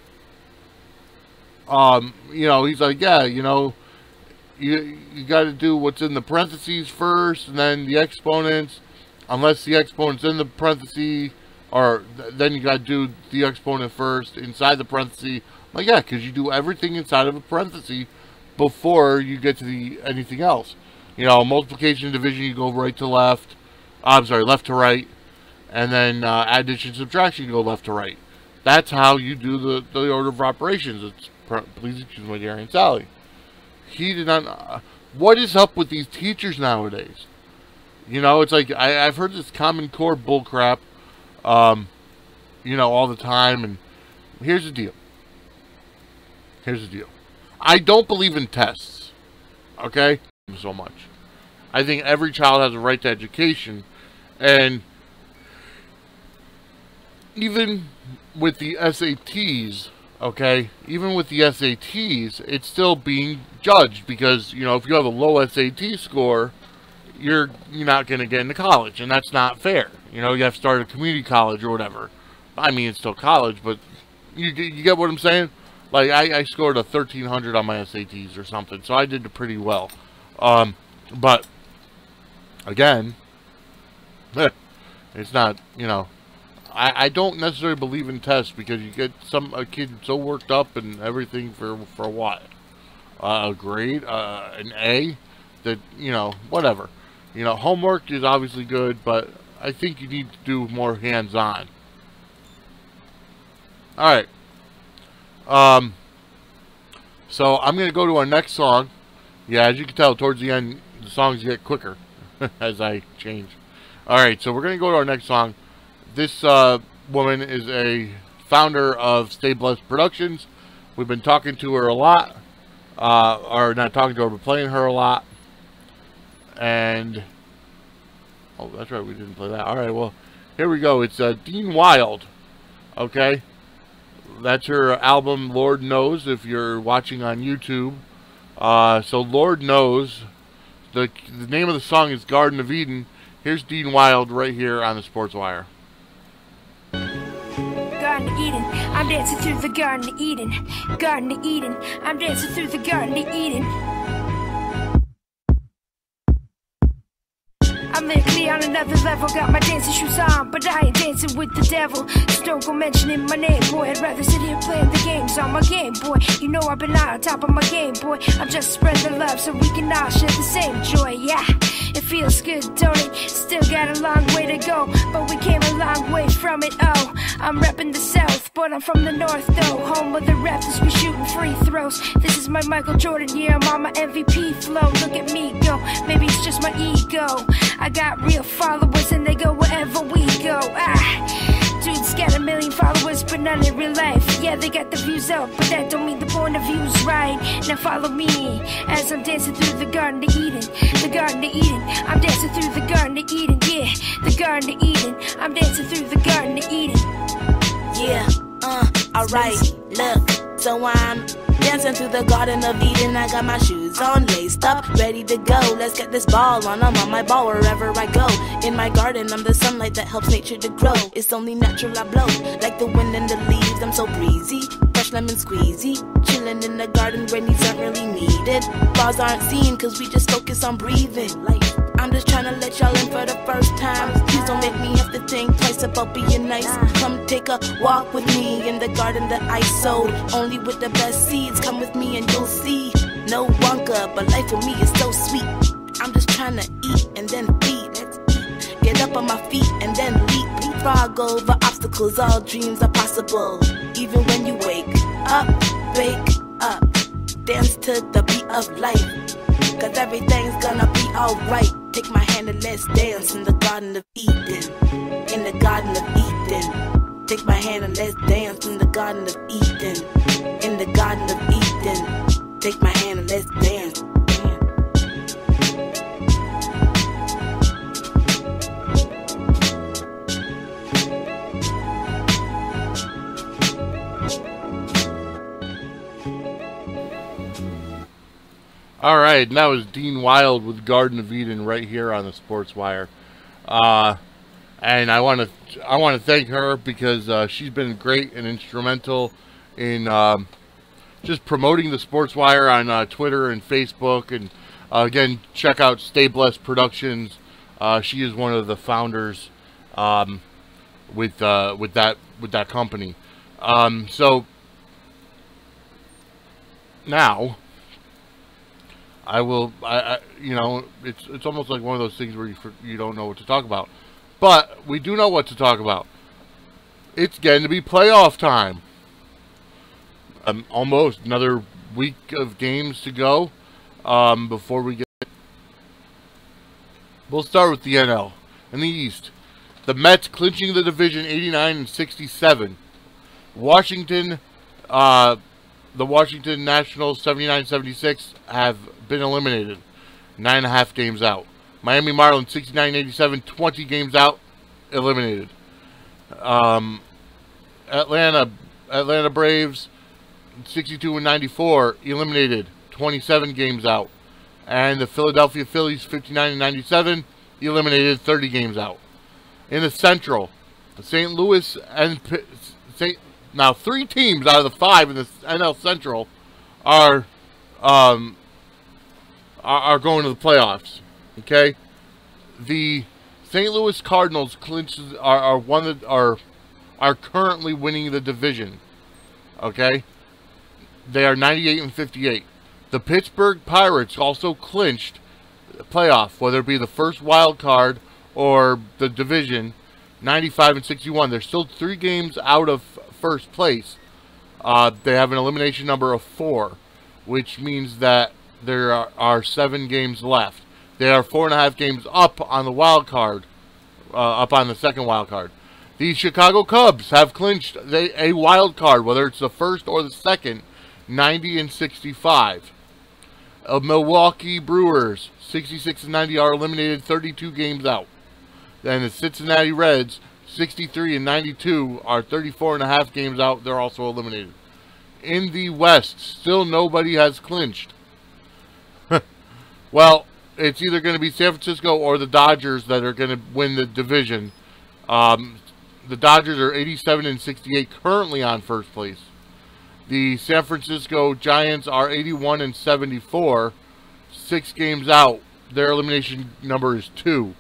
You know, he's like, yeah, you know, you got to do what's in the parentheses first, and then the exponents, unless the exponent's in the parentheses, Or then you got to do the exponent first inside the parenthesis. Like, yeah, because you do everything inside of a parenthesis before you get to the anything else. You know, multiplication and division, you go right to left. I'm sorry, left to right. And then addition, subtraction, you go left to right. That's how you do the order of operations. It's, please excuse my dear Aunt Sally. He did not... what is up with these teachers nowadays? You know, it's like, I've heard this Common Core bullcrap, you know, all the time. And here's the deal. Here's the deal. I don't believe in tests. Okay? So much. I think every child has a right to education. And even with the SATs, okay, even with the SATs, it's still being judged because, you know, if you have a low SAT score, you're not going to get into college, and that's not fair. You know, you have to start a community college or whatever. I mean, it's still college, but you get what I'm saying? Like, I scored a 1300 on my SATs or something, so I did pretty well. But, again, it's not, you know, I don't necessarily believe in tests because you get a kid so worked up and everything for what? A grade? An A? That, you know, whatever. You know, homework is obviously good, but I think you need to do more hands-on. Alright. So I'm going to go to our next song. Yeah, as you can tell, towards the end, the songs get quicker as I change. Alright, so we're going to go to our next song. This woman is a founder of Stay Blessed Productions. We've been talking to her a lot. Or not talking to her, but playing her a lot. And... oh, that's right, we didn't play that. Alright, well, here we go. It's Dean Wild. Okay? That's her album, Lord Knows, if you're watching on YouTube. So, Lord Knows. The name of the song is Garden of Eden. Here's Dean Wild right here on the Sports Wire. Garden of Eden, I'm dancing through the Garden of Eden. Garden of Eden, I'm dancing through the Garden of Eden. I'm lyrically on another level, got my dancing shoes on, but I ain't dancing with the devil. So don't go mentioning my name, boy. I'd rather sit here playing the games on my Game Boy. You know I've been on top of my Game Boy. I'm just spreading love so we can all share the same joy, yeah. It feels good, don't it? Still got a long way to go, but we came a long way from it, oh. I'm repping the South, but I'm from the North, though. Home of the Raptors, we shooting free throws. This is my Michael Jordan year, I'm on my MVP flow. Look at me go, maybe it's just my ego. I got real followers and they go wherever we go. Dude's got 1 million followers, but none in real life. Yeah, they got the views up, but that don't mean the point of view's right. Now follow me as I'm dancing through the Garden of Eden. The Garden of Eden, I'm dancing through the Garden of Eden. Yeah, the Garden of Eden, I'm dancing through the Garden of Eden. Yeah, alright, look, so I'm dancing through the Garden of Eden. I got my shoes on, laced up, ready to go. Let's get this ball on, I'm on my ball wherever I go. In my garden, I'm the sunlight that helps nature to grow. It's only natural I blow, like the wind and the leaves. I'm so breezy, fresh lemon squeezy. Chilling in the garden where needs aren't really needed. Flaws aren't seen, cause we just focus on breathing. Like, I'm just trying to let y'all in for the first time. Please don't make me have to think twice about being nice. Come take a walk with me in the garden that I sowed. Only with the best seeds, come with me and you'll see. No Wonka, but life for me is so sweet. I'm just trying to eat and then feed. Get up on my feet and then leap. Frog over obstacles, all dreams are possible. Even when you wake up, wake up. Dance to the beat of life, cause everything's gonna be alright. Take my hand and let's dance in the Garden of Eden. In the Garden of Eden. Take my hand and let's dance in the Garden of Eden. In the Garden of Eden. Take my hand and let's dance. Alright, and that was Dean Wild with Garden of Eden right here on the Sports Wire. And I want to thank her because she's been great and instrumental in just promoting the Sports Wire on Twitter and Facebook. And again, check out Stay Blessed Productions. She is one of the founders. with that company. So now you know, it's almost like one of those things where you don't know what to talk about, but we do know what to talk about. It's getting to be playoff time. Almost another week of games to go before we get. We'll start with the NL. In the East, the Mets clinching the division 89-67. Washington, the Washington Nationals 79-76 have been eliminated, 9.5 games out. Miami Marlins 69-87, 20 games out, eliminated. Atlanta Braves 62-94, eliminated, 27 games out. And the Philadelphia Phillies 59-97, eliminated, 30 games out. In the Central, the St. Louis and now 3 teams out of the 5 in the NL Central are going to the playoffs. Okay, the St. Louis Cardinals are currently winning the division. Okay, they are 98-58. The Pittsburgh Pirates also clinched the playoff, whether it be the first wild card or the division, 95-61. They're still 3 games out of first place. They have an elimination number of 4, which means that there are 7 games left. They are 4.5 games up on the wild card, up on the second wild card. The Chicago Cubs have clinched a wild card, whether it's the first or the second, 90-65. Milwaukee Brewers 66-90 are eliminated, 32 games out. Then the Cincinnati Reds 63-92 are 34.5 games out. They're also eliminated. In the West, still nobody has clinched. Well, it's either going to be San Francisco or the Dodgers that are going to win the division. The Dodgers are 87-68, currently on first place. The San Francisco Giants are 81-74, 6 games out. Their elimination number is 2.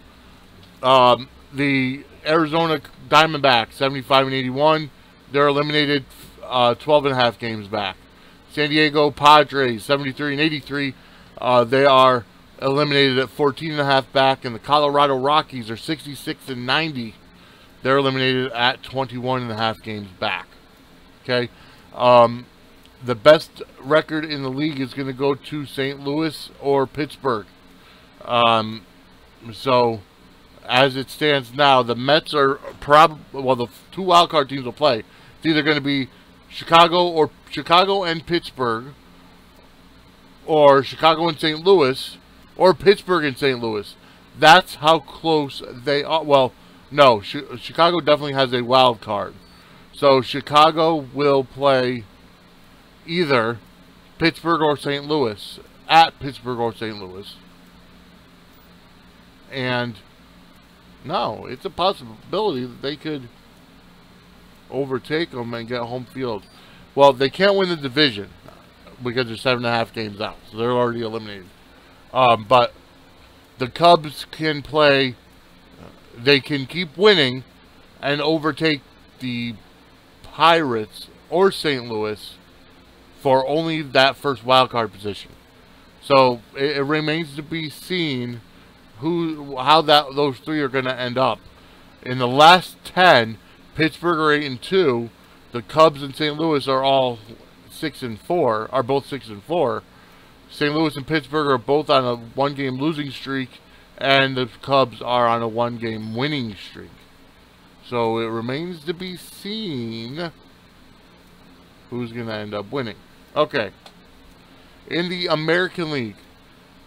The Arizona Diamondbacks 75-81, they're eliminated, 12.5 games back. San Diego Padres 73-83, they are eliminated at 14.5 back, and the Colorado Rockies are 66-90. They're eliminated at 21.5 games back. Okay. The best record in the league is going to go to St. Louis or Pittsburgh. So, as it stands now, the Mets are the 2 wildcard teams will play. It's either going to be Chicago and Pittsburgh, or Chicago and St. Louis, or Pittsburgh and St. Louis. That's how close they are. Well, no, Chicago definitely has a wild card. So Chicago will play either Pittsburgh or St. Louis, at Pittsburgh or St. Louis. And no, it's a possibility that they could overtake them and get home field. Well, they can't win the division because they're 7.5 games out, so they're already eliminated. But the Cubs can play, they can keep winning and overtake the Pirates or St. Louis for only that first wildcard position. So it remains to be seen how those 3 are going to end up. In the last 10, Pittsburgh are 8-2. The Cubs and St. Louis are all 6-4. Are both 6-4. St. Louis and Pittsburgh are both on a 1-game losing streak, and the Cubs are on a 1-game winning streak. So it remains to be seen who's going to end up winning. Okay. In the American League,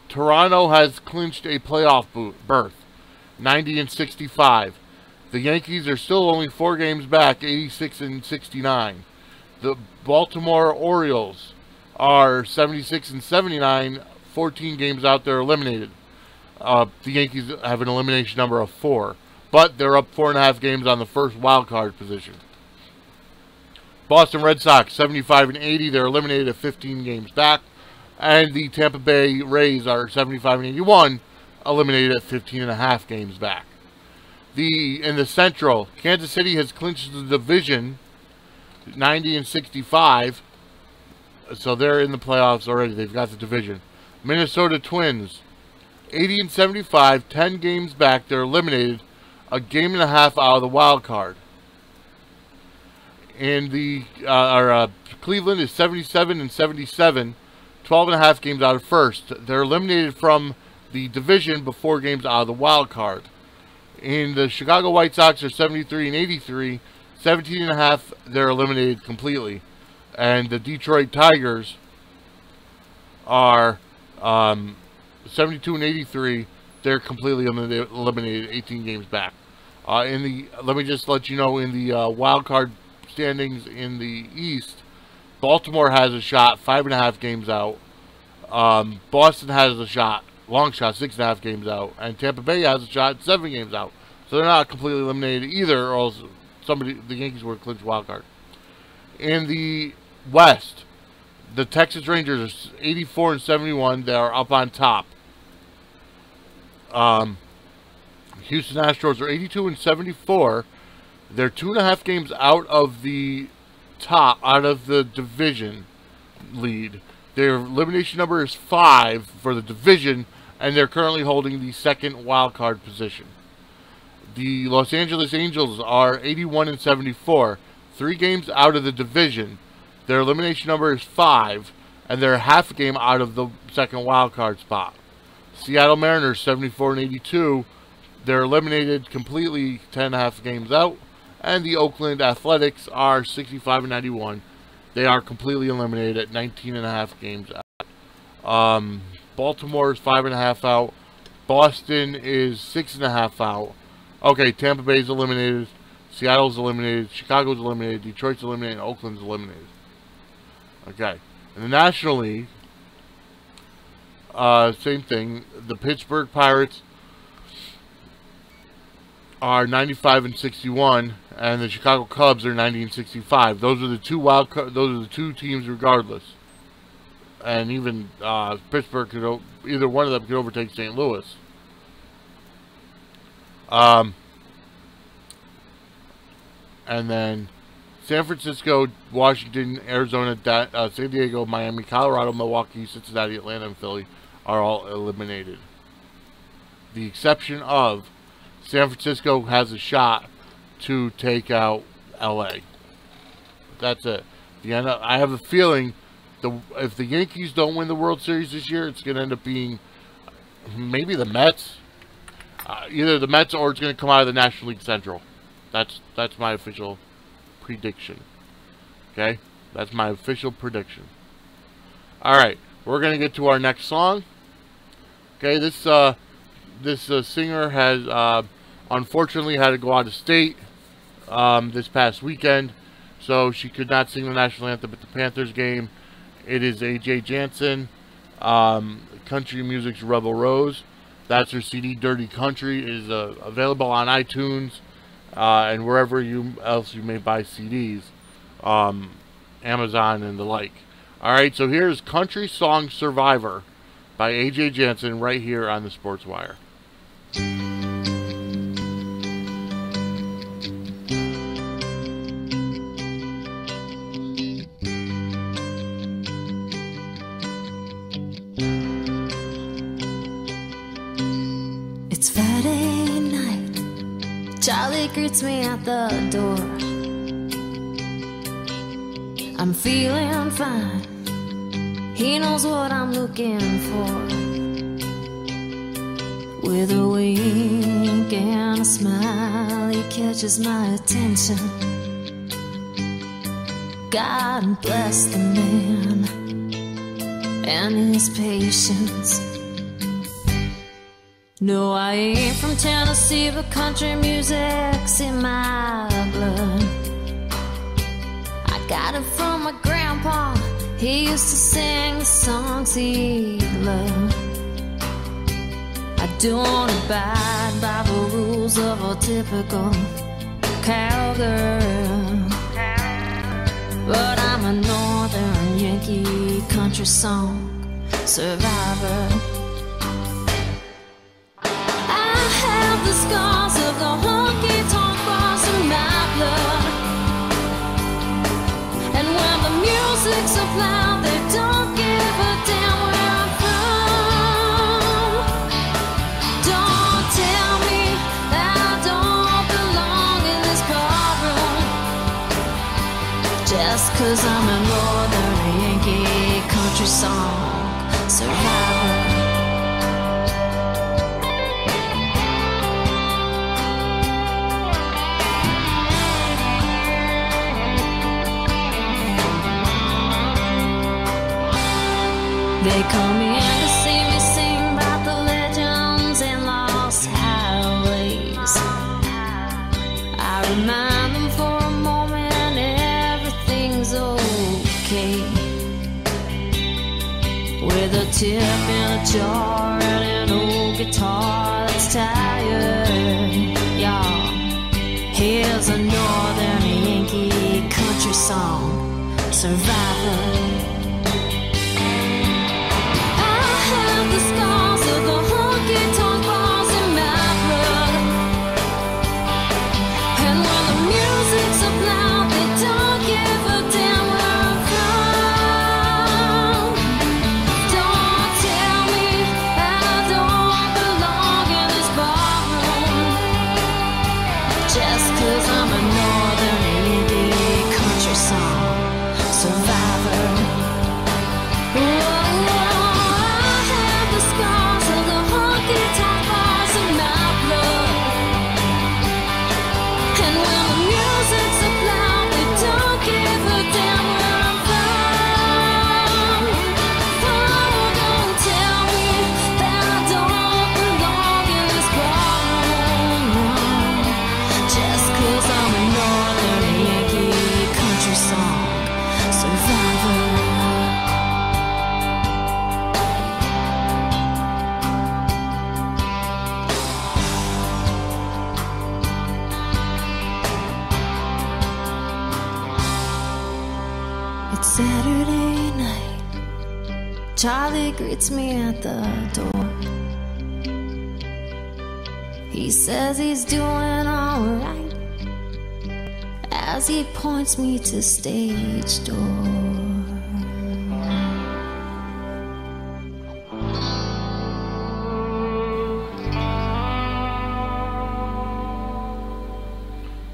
Toronto has clinched a playoff berth, 90-65. The Yankees are still only 4 games back, 86-69. The Baltimore Orioles are 76-79, 14 games out. They're eliminated. The Yankees have an elimination number of 4, but they're up 4.5 games on the first wild card position. Boston Red Sox 75-80. They're eliminated at 15 games back. And the Tampa Bay Rays are 75-81, eliminated at 15.5 games back. In the Central, Kansas City has clinched the division, 90-65. So they're in the playoffs already. They've got the division. Minnesota Twins, 80-75, 10 games back. They're eliminated, a game and a half out of the wild card. And the Cleveland is 77-77, 12.5 games out of first. They're eliminated from the division, but 4 games out of the wild card. And the Chicago White Sox are 73-83, 17.5. They're eliminated completely. And the Detroit Tigers are 72-83. They're completely eliminated, 18 games back. Let me just let you know, in the wild card standings in the East, Baltimore has a shot, 5.5 games out. Boston has a shot, long shot, 6.5 games out, and Tampa Bay has a shot, 7 games out. So they're not completely eliminated either, or else the Yankees would clinch wild card. In the West, the Texas Rangers are 84-71. They are up on top. Houston Astros are 82-74. They're 2.5 games out of the division lead. Their elimination number is 5 for the division, and they're currently holding the second wild card position. The Los Angeles Angels are 81-74, 3 games out of the division. Their elimination number is 5, and they're half a game out of the second wild card spot. Seattle Mariners 74-82, they're eliminated completely, 10.5 games out. And the Oakland Athletics are 65-91. They are completely eliminated at 19.5 games out. Baltimore is 5.5 out. Boston is 6.5 out. Okay, Tampa Bay's eliminated. Seattle's eliminated. Chicago's eliminated. Detroit's eliminated. And Oakland's eliminated. Okay. In the National League, same thing. The Pittsburgh Pirates are 95-61, and the Chicago Cubs are 90-65. Those are the two those are the two teams, regardless. And even Pittsburgh could, either one of them could overtake St. Louis. And then San Francisco, Washington, Arizona, San Diego, Miami, Colorado, Milwaukee, Cincinnati, Atlanta, and Philly are all eliminated. The exception of San Francisco has a shot to take out LA. That's it. I have a feeling if the Yankees don't win the World Series this year, it's going to end up being maybe the Mets. Either the Mets, or it's going to come out of the National League Central. That's my official prediction. Okay? That's my official prediction. Alright, we're going to get to our next song. Okay, this singer has unfortunately had to go out of state this past weekend, so she could not sing the national anthem at the Panthers game. It is AJ Jansen, country music's Rebel Rose. That's her CD, Dirty Country. It is available on iTunes and wherever else you may buy CDs, Amazon and the like. Alright, so here's Country Song Survivor by AJ Jansen right here on the Sports Wire. It's Friday night, Charlie greets me at the door. I'm feeling fine, he knows what I'm looking for. With a wink and a smile, he catches my attention. God bless the man and his patience. No, I ain't from Tennessee, but country music's in my blood. I got it from my grandpa, he used to sing the songs he loved. I don't abide by the rules of a typical cowgirl, but I'm a northern Yankee country song survivor. The scars of the home 'cause I'm a northern Yankee country song survivor. They come in to see me sing about the legends and lost highways. I remind them for a moment everything's okay. With a tip in a jar and an old guitar that's tired, y'all. Here's a northern Yankee country song survivor. The scars of the honky-tonk bars in my blood, and when the music's up loud, they don't give a damn where I'm from. Don't tell me I don't belong in this barroom, just 'cause I'm a northern Yankee country song survivor. Saturday night, Charlie greets me at the door. He says he's doing alright as he points me to stage door.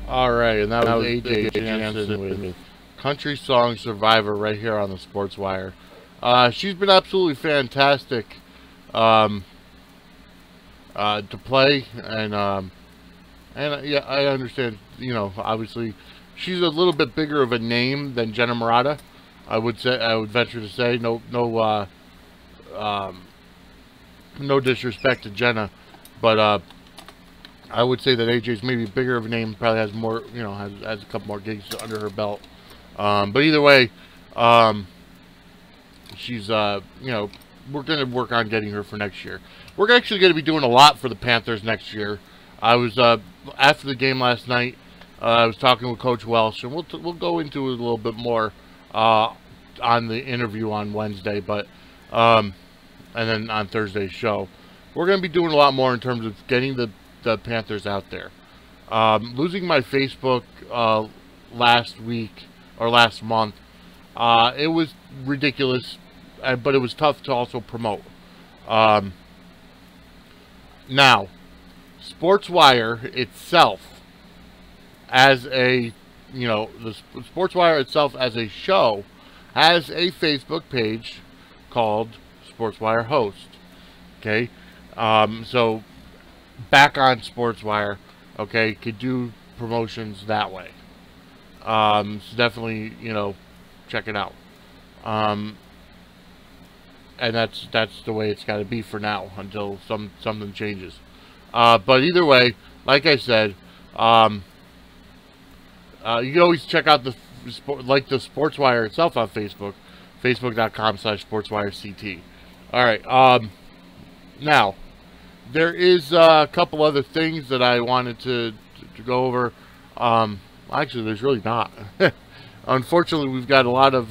Alright, and that was AJ Jansen with Country Song Survivor right here on the Sports Wire. She's been absolutely fantastic to play, and yeah, I understand, you know, obviously she's a little bit bigger of a name than Jenna Murata. I would venture to say, no disrespect to Jenna, but I would say that AJ's maybe bigger of a name, probably has more, you know, has a couple more gigs under her belt. But either way, she's, you know, we're going to work on getting her for next year. We're actually going to be doing a lot for the Panthers next year. I was, after the game last night, I was talking with Coach Welsh, and we'll go into it a little bit more, on the interview on Wednesday, but, and then on Thursday's show. We're going to be doing a lot more in terms of getting the Panthers out there. Losing my Facebook, last week, or last month, it was ridiculous, but it was tough to also promote. Now, SportsWire itself, as a, you know, the SportsWire itself as a show, has a Facebook page called SportsWire Host. Okay, so back on SportsWire, okay, could do promotions that way. So definitely, you know, check it out. And that's the way it's got to be for now until something changes. But either way, like I said, you can always check out the SportsWire itself on Facebook, facebook.com/SportswireCT. All right. Now, there is a couple other things that I wanted to go over. Actually, there's really not. Unfortunately, we've got a lot of...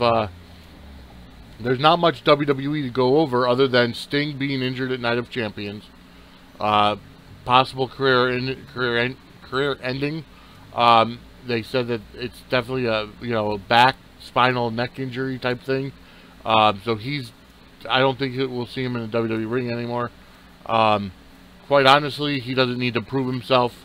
there's not much WWE to go over other than Sting being injured at Night of Champions. Possible career ending. They said that it's definitely a a back, spinal, neck injury type thing. So I don't think we'll see him in the WWE ring anymore. Quite honestly, he doesn't need to prove himself.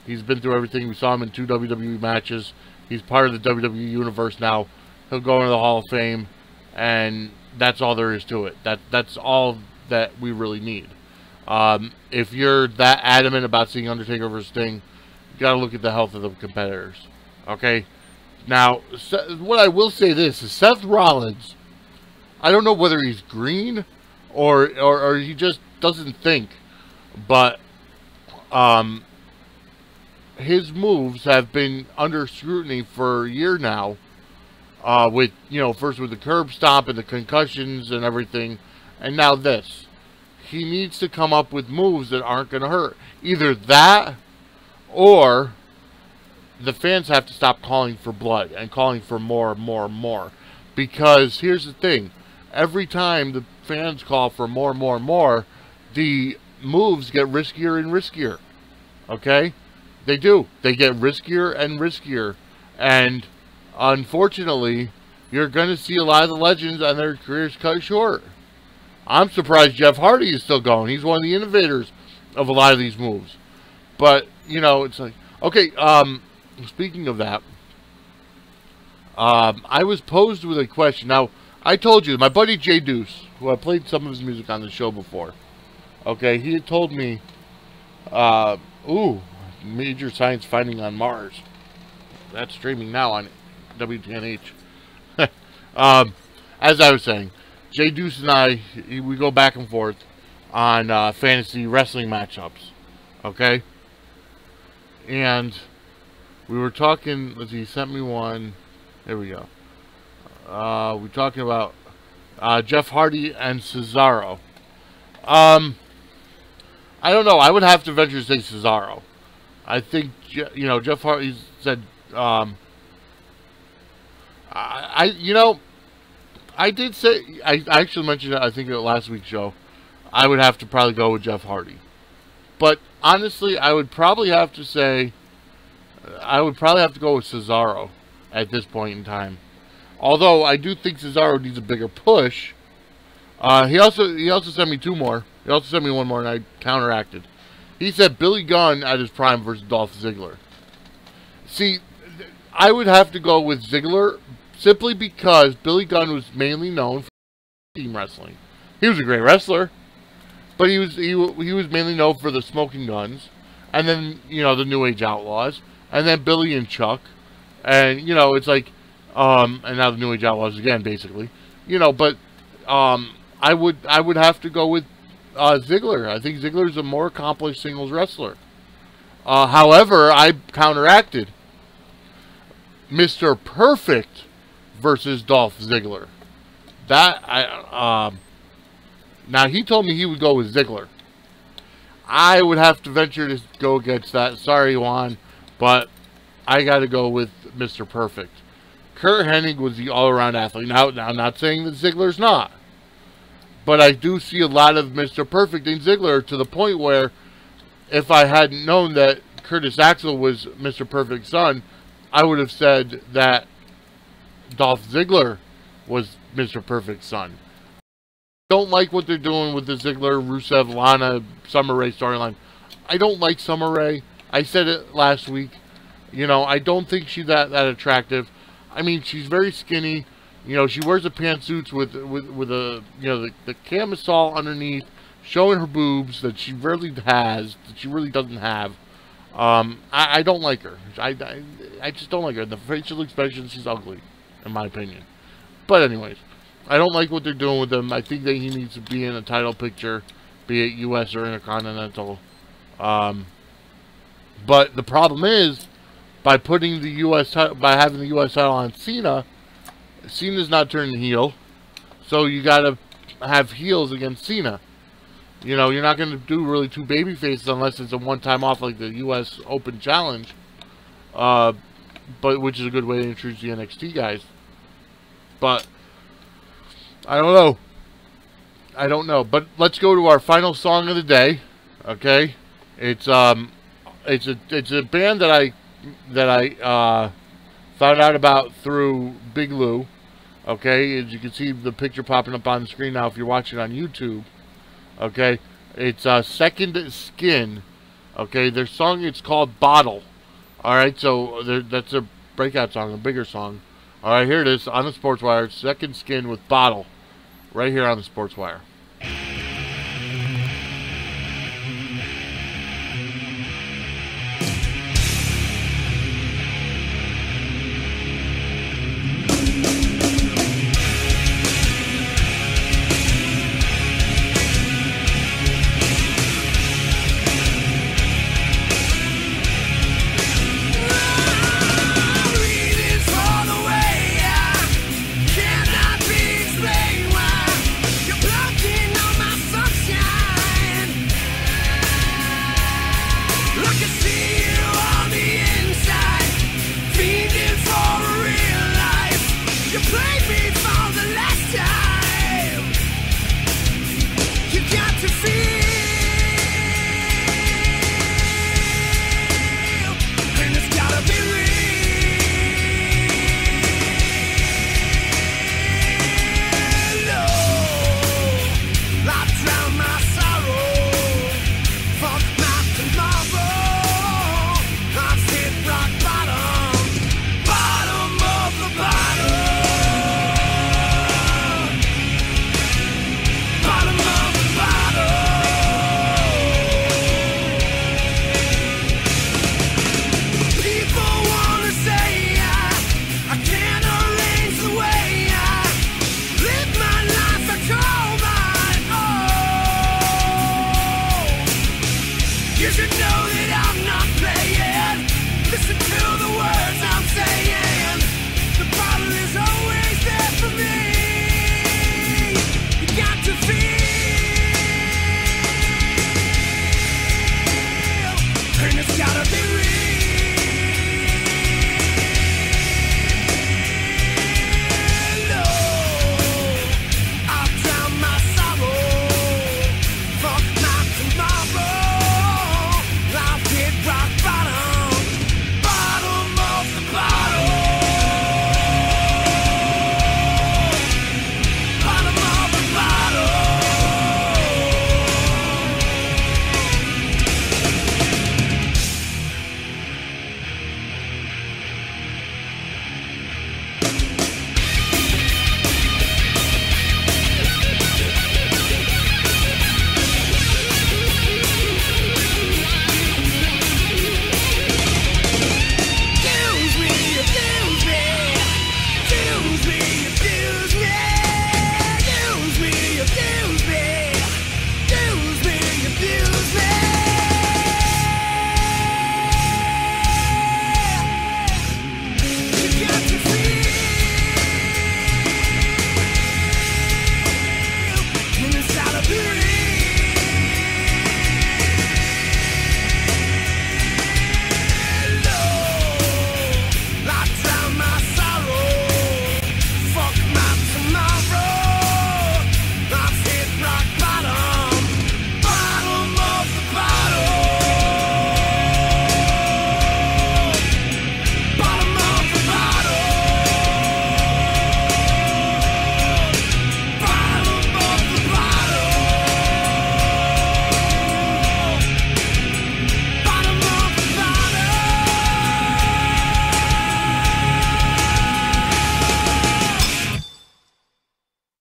He's been through everything. We saw him in 2 WWE matches. He's part of the WWE universe now. he'll go into the Hall of Fame, and that's all there is to it. That's all that we really need. If you're that adamant about seeing Undertaker versus Sting, you got to look at the health of the competitors. Okay? Now, what I will say this is Seth Rollins, I don't know whether he's green or he just doesn't think, but his moves have been under scrutiny for a year now, with, first with the curb stomp and the concussions and everything, and now this. He needs to come up with moves that aren't going to hurt. Either that, or the fans have to stop calling for blood and calling for more. Because here's the thing. Every time the fans call for more, the moves get riskier and riskier. Okay? They do. They get riskier and riskier. And unfortunately, you're going to see a lot of the legends and their careers cut short. I'm surprised Jeff Hardy is still going. He's one of the innovators of a lot of these moves. But, it's like, okay, speaking of that, I was posed with a question. Now, I told you, my buddy Jay Deuce, who I played some of his music on the show before, okay, he had told me, major science finding on Mars. That's streaming now on WTNH. As I was saying, Jay Deuce and I, we go back and forth on fantasy wrestling matchups, okay? And we were talking, he sent me one, there we go. We're talking about Jeff Hardy and Cesaro. I don't know, I would have to venture to say Cesaro. I think, Jeff Hardy said, I did say, I actually mentioned it, I think, at last week's show. I would have to probably go with Jeff Hardy. But, honestly, I would probably have to say, I would probably have to go with Cesaro at this point in time. Although, I do think Cesaro needs a bigger push. He also sent me two more. He also sent me one more, and I counteracted. He said Billy Gunn at his prime versus Dolph Ziggler. See, I would have to go with Ziggler, simply because Billy Gunn was mainly known for team wrestling. He was a great wrestler, but he was mainly known for the Smoking Guns, and then the New Age Outlaws, and then Billy and Chuck, and it's like, and now the New Age Outlaws again, basically, But I would have to go with Ziggler. I think Ziggler is a more accomplished singles wrestler. However, I counteracted Mr. Perfect versus Dolph Ziggler. Now he told me he would go with Ziggler. I would have to venture to go against that. Sorry, Juan, but I got to go with Mr. Perfect. Kurt Hennig was the all-around athlete. Now, I'm not saying that Ziggler's not, but I do see a lot of Mr. Perfect in Ziggler, to the point where if I hadn't known that Curtis Axel was Mr. Perfect's son, I would have said that Dolph Ziggler was Mr. Perfect's son. Don't like what they're doing with the Ziggler, Rusev, Lana, Summer Rae storyline. I don't like Summer Rae. I said it last week. I don't think she's that attractive. I mean, she's very skinny. She wears the pantsuits with a the camisole underneath, showing her boobs that she rarely has, that she really doesn't have. I don't like her. I just don't like her. The facial expression, she's ugly, in my opinion. But anyways, I don't like what they're doing with him. I think that he needs to be in a title picture, be it U.S. or Intercontinental. But the problem is, by putting the U.S. by having the U.S. title on Cena, Cena's not turning heel, so you gotta have heels against Cena. You're not going to do really two baby faces unless it's a one-time off like the U.S. Open Challenge, but which is a good way to introduce the NXT guys. But I don't know. But let's go to our final song of the day. Okay, it's a band that I found out about through Big Lou. Okay, as you can see the picture popping up on the screen now if you're watching on YouTube. Okay, it's Second Skin. Okay, their song, it's called Bottle. Alright, so that's a breakout song, a bigger song. All right, here it is on the Sports Wire. Second Skin with Bottle, right here on the Sports Wire.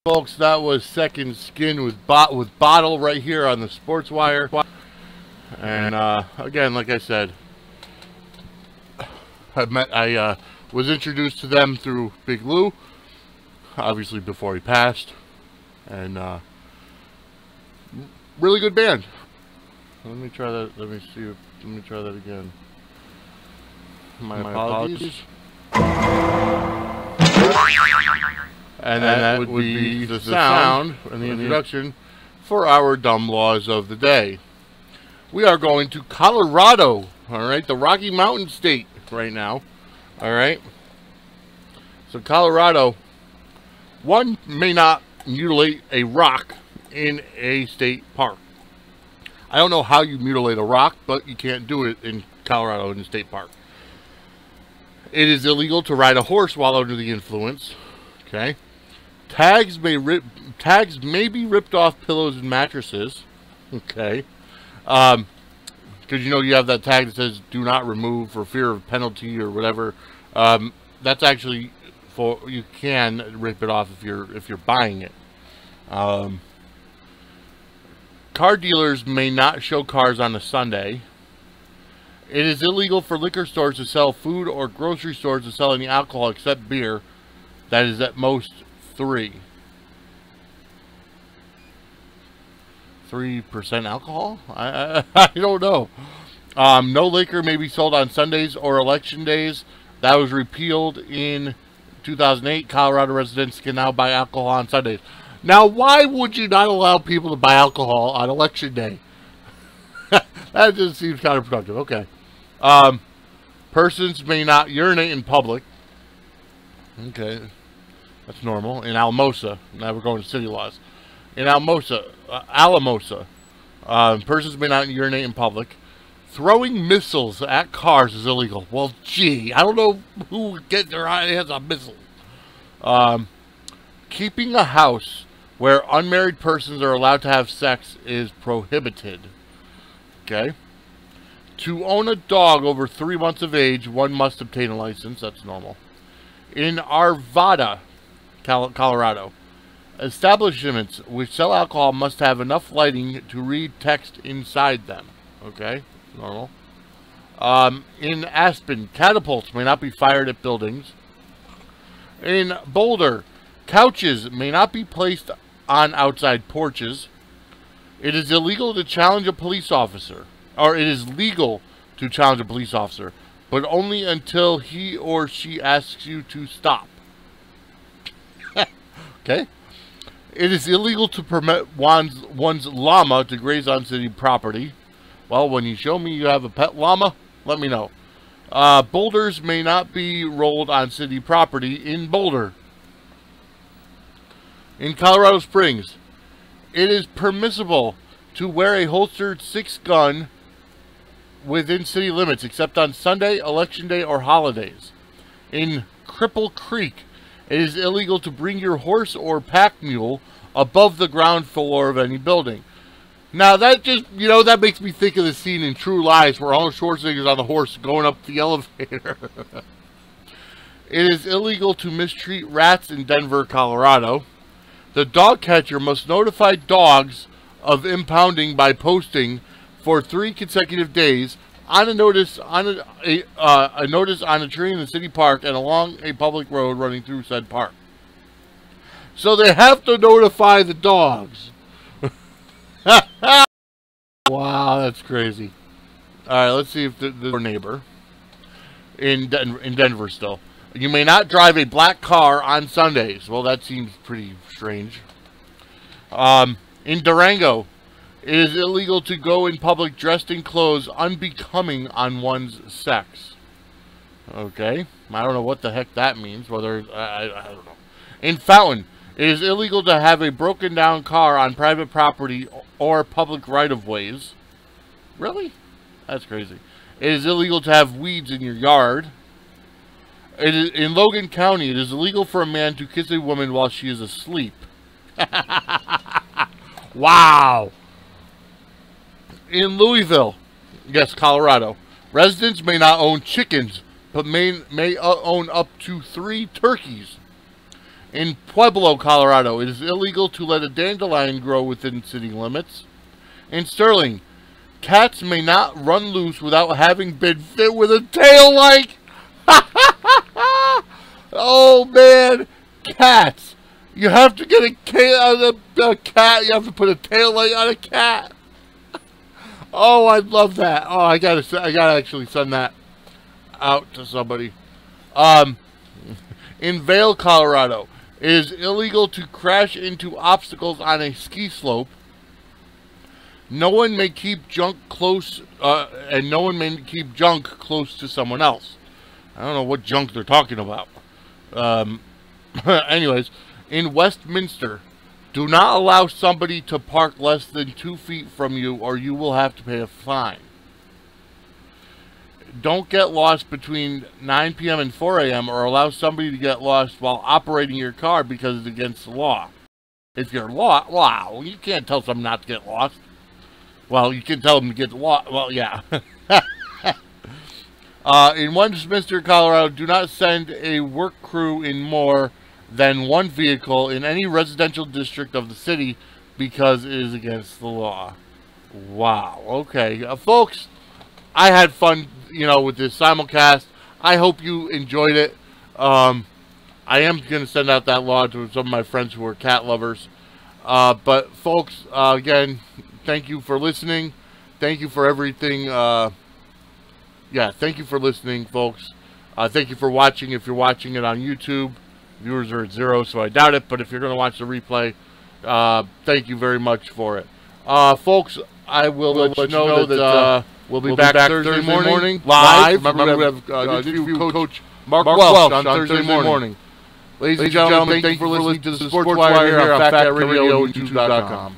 Folks, that was Second Skin with Bottle right here on the Sports Wire. And again, like I said, I was introduced to them through Big Lou, obviously before he passed, and really good band. Let me try that. Let me see. Let me try that again. My apologies. And that would be the sound and the introduction for our dumb laws of the day. We are going to Colorado, all right, the Rocky Mountain State right now, all right. So Colorado, one may not mutilate a rock in a state park. I don't know how you mutilate a rock, but you can't do it in Colorado in a state park. It is illegal to ride a horse while under the influence. Okay. Tags may be ripped off pillows and mattresses. Okay. Because you know you have that tag that says "Do not remove" for fear of penalty or whatever. That's actually you can rip it off if you're buying it. Car dealers may not show cars on a Sunday. It is illegal for liquor stores to sell food or grocery stores to sell any alcohol except beer. That is at most 3% alcohol? I don't know. No liquor may be sold on Sundays or election days. That was repealed in 2008. Colorado residents can now buy alcohol on Sundays. Now, why would you not allow people to buy alcohol on election day? That just seems counterproductive. Okay. Persons may not urinate in public. Okay. That's normal. In Alamosa. Now we're going to city laws. In Alamosa, persons may not urinate in public. Throwing missiles at cars is illegal. Well, gee, I don't know who would get their hands on missiles. Keeping a house where unmarried persons are allowed to have sex is prohibited. Okay. To own a dog over 3 months of age, one must obtain a license. That's normal. In Arvada, Colorado, establishments which sell alcohol must have enough lighting to read text inside them. Okay, normal. In Aspen, catapults may not be fired at buildings. In Boulder, couches may not be placed on outside porches. It is illegal to challenge a police officer, or it is legal to challenge a police officer, but only until he or she asks you to stop. Okay? It is illegal to permit one's llama to graze on city property. Well, when you show me you have a pet llama, let me know. Boulders may not be rolled on city property in Boulder. In Colorado Springs, it is permissible to wear a holstered 6-gun within city limits, except on Sunday, Election Day, or holidays. In Cripple Creek, it is illegal to bring your horse or pack mule above the ground floor of any building. Now, that just, that makes me think of the scene in True Lies where Arnold Schwarzenegger's on the horse going up the elevator. It is illegal to mistreat rats in Denver, Colorado. The dog catcher must notify dogs of impounding by posting for 3 consecutive days on a notice on a notice on a tree in the city park and along a public road running through said park. So they have to notify the dogs. Wow, that's crazy. All right, let's see if the neighbor in Denver still. You may not drive a black car on Sundays. Well, that seems pretty strange. In Durango, it is illegal to go in public dressed in clothes unbecoming on one's sex. Okay, I don't know what the heck that means. Whether I don't know. In Fountain, it is illegal to have a broken down car on private property or public right-of-ways. Really? That's crazy. It is illegal to have weeds in your yard. It is, in Logan County, it is illegal for a man to kiss a woman while she is asleep. Wow. In Louisville, yes, Colorado, residents may not own chickens, but may own up to 3 turkeys. In Pueblo, Colorado, it is illegal to let a dandelion grow within city limits. In Sterling, cats may not run loose without having been fit with a tail light. Oh, man. Cats. You have to get a cat. You have to put a tail light on a cat. Oh, I love that. Oh, I gotta actually send that out to somebody. In Vail, Colorado, it is illegal to crash into obstacles on a ski slope. No one may keep junk close, and no one may keep junk close to someone else. I don't know what junk they're talking about. Anyways, in Westminster, do not allow somebody to park less than 2 feet from you, or you will have to pay a fine. Don't get lost between 9 p.m. and 4 a.m. or allow somebody to get lost while operating your car because it's against the law. If you're lost, wow, you can't tell someone not to get lost. Well, you can tell them to get lost. Well, yeah. In Westminster, Colorado, do not send a work crew in more than one vehicle in any residential district of the city because it is against the law. Wow. Okay. Folks, I had fun, with this simulcast. I hope you enjoyed it. I am going to send out that law to some of my friends who are cat lovers. But, folks, again, thank you for listening. Thank you for everything. Thank you for listening, folks. Thank you for watching. If you're watching it on YouTube, viewers are at 0, so I doubt it. But if you're going to watch the replay, thank you very much for it. Folks, I will let you know that we'll be back Thursday morning live. Remember, we have interview Coach Mark Welsh on Thursday morning. Ladies and gentlemen, thank you for listening to the Sports Wire here on FatCatRadio and YouTube.com.